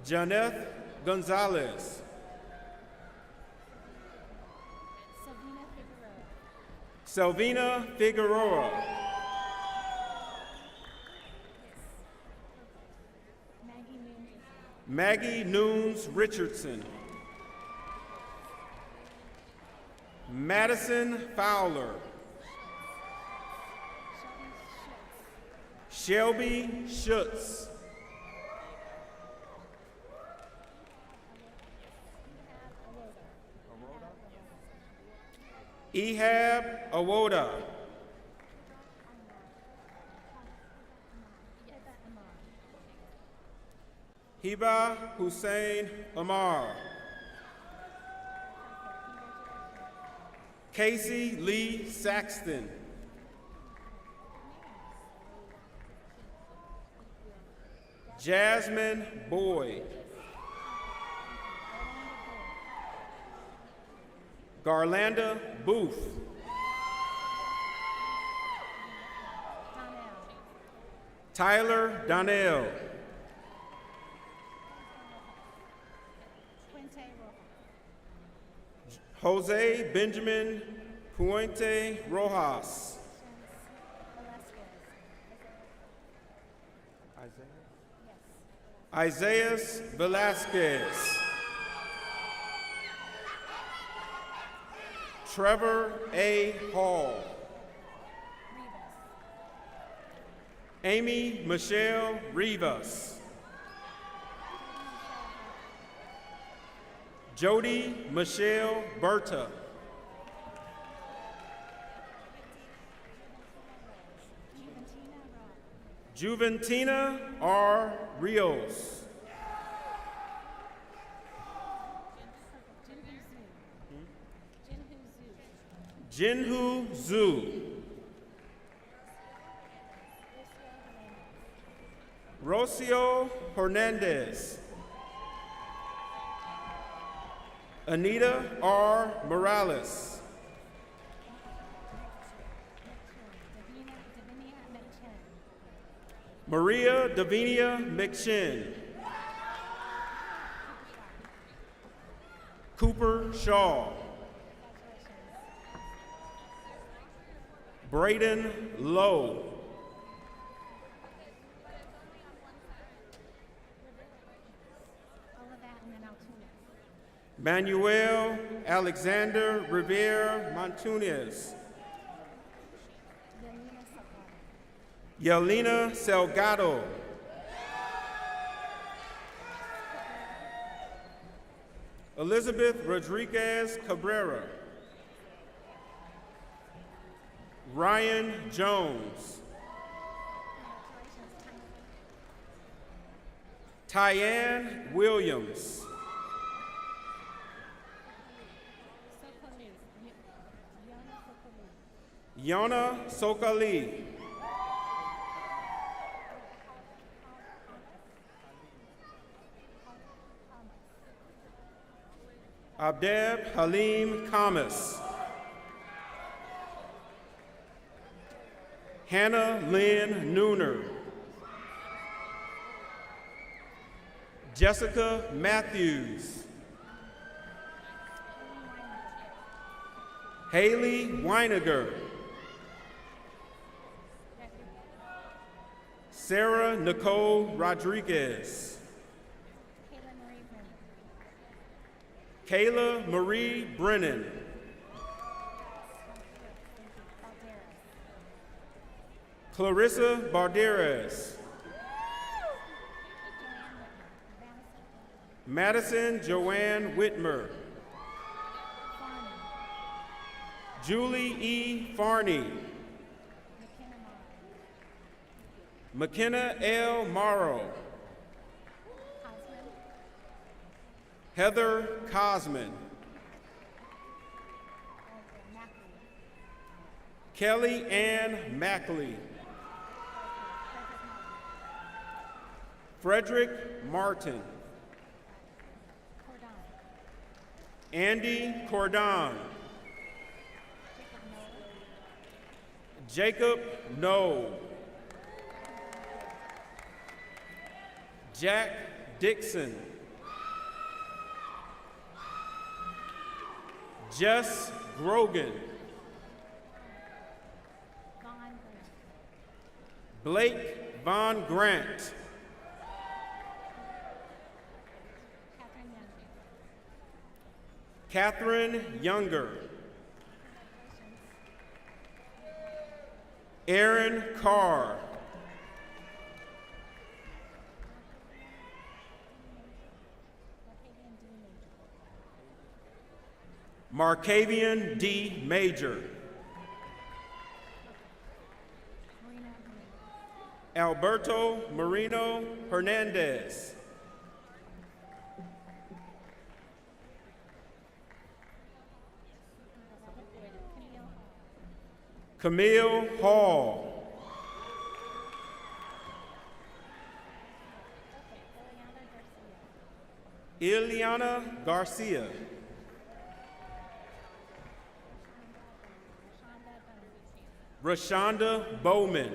Janeth Gonzalez. Selvina Figueroa. Maggie Nunes Richardson. Madison Fowler. Shelby Schutz. Ehab Awoda. Hiba Hussein Amar. Casey Lee Saxton. Jasmine Boyd. Garlanda Booth. Tyler Donnell. Jose Benjamin Puente Rojas. Isaiah Velasquez. Trevor A. Hall. Amy Michelle Rivas. Jody Michelle Berta. Juventina R. Rios. Jinhu Zhu. Rocio Hernandez. Anita R. Morales. Maria Davinia McShin. Cooper Shaw. Braden Lowe. Manuel Alexander Rivera Montunez. Yelena Salgado. Elizabeth Rodriguez Cabrera. Ryan Jones. Tyann Williams. Yana Sokali. Abdeb Halim Kamas. Hannah Lynn Nooner. Jessica Matthews. Haley Weiniger. Sarah Nicole Rodriguez. Kayla Marie Brennan. Clarissa Barderas. Madison Joanne Whitmer. Julie E. Farney. McKenna L. Morrow. Heather Cosman. Kelly Ann Mackley. Frederick Martin. Andy Cordon. Jacob No. Jack Dixon. Jess Grogan. Blake Von Grant. Catherine Younger. Aaron Carr. Markavian D. Major. Alberto Marino Hernandez. Camille Hall. Ileana Garcia. Rashonda Bowman.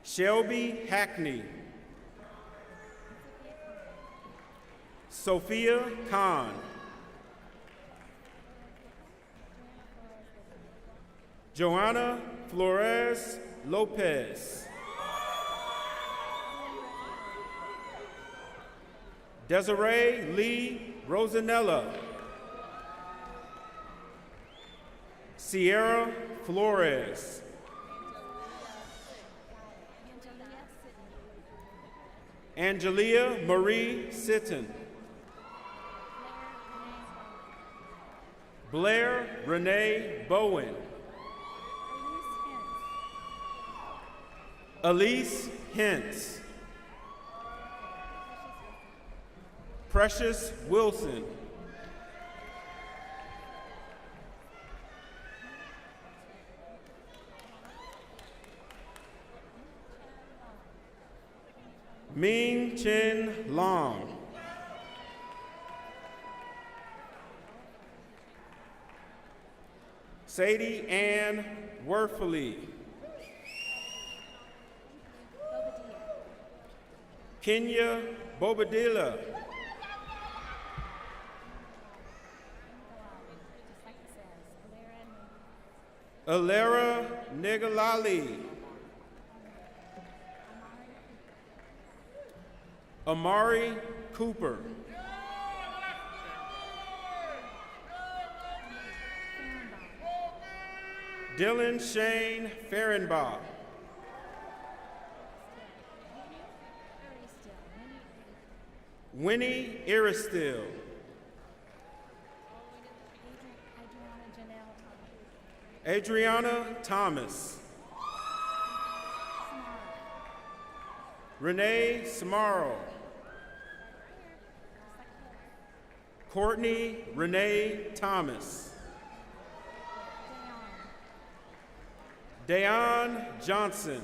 Shelby Hackney. Sophia Khan. Joanna Flores Lopez. Desiree Lee Rosanella. Sierra Flores. Angelia Marie Sitton. Blair Renee Bowen. Elise Hintz. Precious Wilson. Ming Chin Long. Sadie Ann Worfley. Kenya Bobadilla. Alera Negalali. Amari Cooper. Dylan Shane Fehrenbach. Winnie Iristil. Adriana Thomas. Renee Samaro. Courtney Renee Thomas. Dayon Johnson.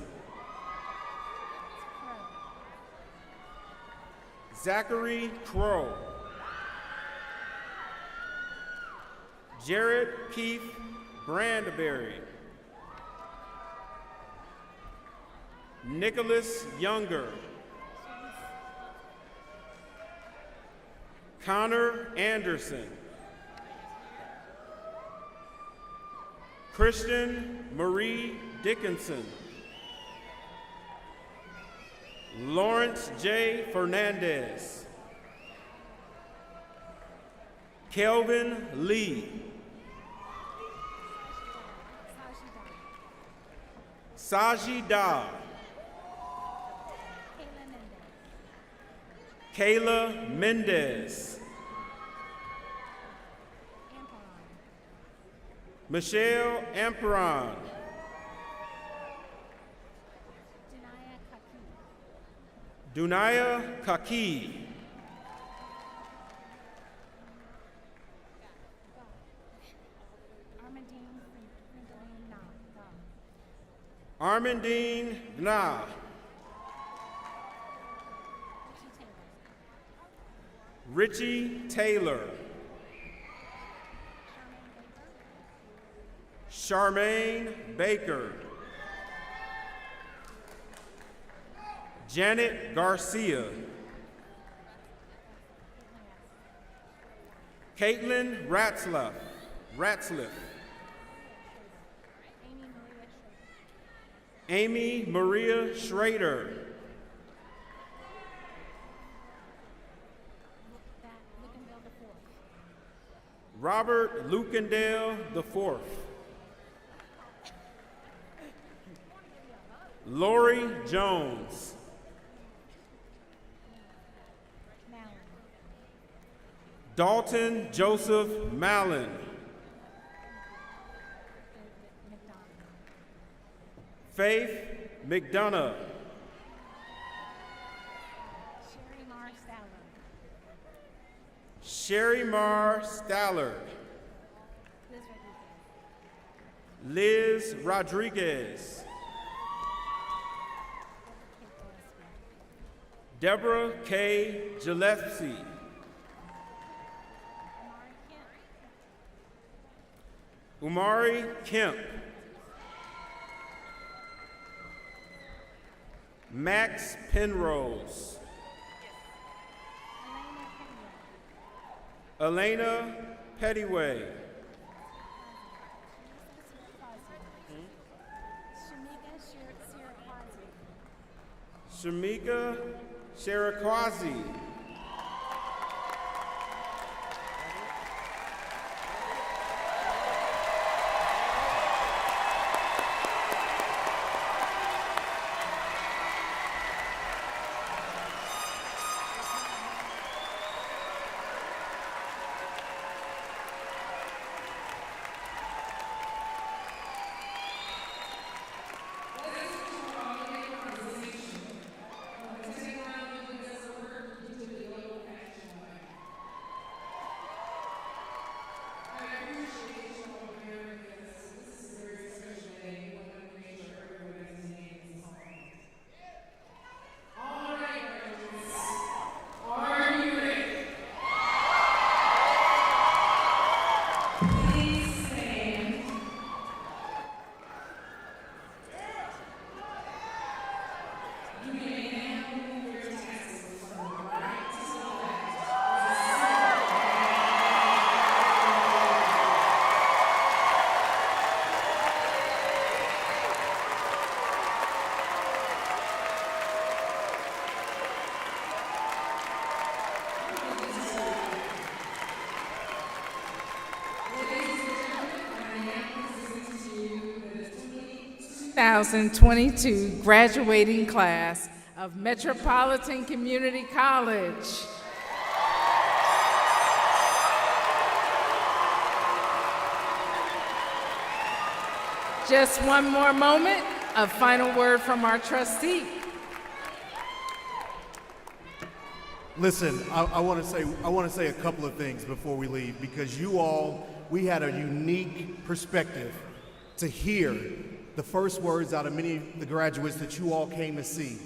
Zachary Crow. Jared Keith Brandberry. Nicholas Younger. Connor Anderson. Christian Marie Dickinson. Lawrence J. Fernandez. Kelvin Lee. Saji Da. Kayla Mendez. Michelle Amperon. Dunaya Kaki. Armandine Gna. Richie Taylor. Charmaine Baker. Janet Garcia. Caitlin Ratzliff. Amy Maria Schrader. Robert Lukendale IV. Lori Jones. Dalton Joseph Mallon. Faith McDonough. Sherry Mar Stallard. Liz Rodriguez. Deborah K. Gillespie. Umari Kemp. Max Penrose. Elena Pettyway. Shamika Sherakwazi. 2022 graduating class of Metropolitan Community College. Just one more moment, a final word from our trustee. Listen, I want to say a couple of things before we leave, because we had a unique perspective to hear the first words out of many of the graduates that you all came to see.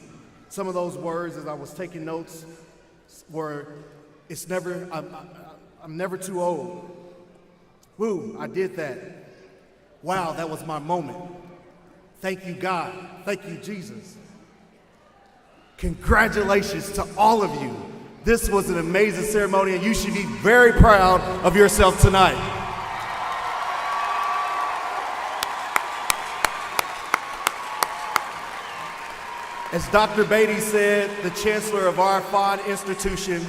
Some of those words, as I was taking notes, were, I'm never too old. Woo, I did that. Wow, that was my moment. Thank you, God. Thank you, Jesus. Congratulations to all of you. This was an amazing ceremony, and you should be very proud of yourself tonight. As Dr. Beatty said, the chancellor of our fine institution,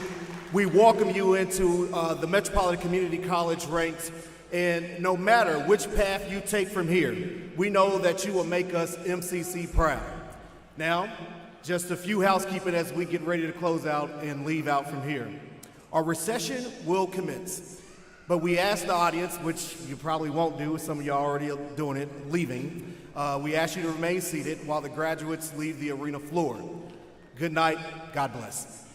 we welcome you into the Metropolitan Community College ranks, and no matter which path you take from here, we know that you will make us MCC proud. Now, just a few housekeeping as we get ready to close out and leave out from here. Our recession will commence, but we ask the audience, which you probably won't do, some of you are already doing it, leaving, we ask you to remain seated while the graduates leave the arena floor. Good night, God bless.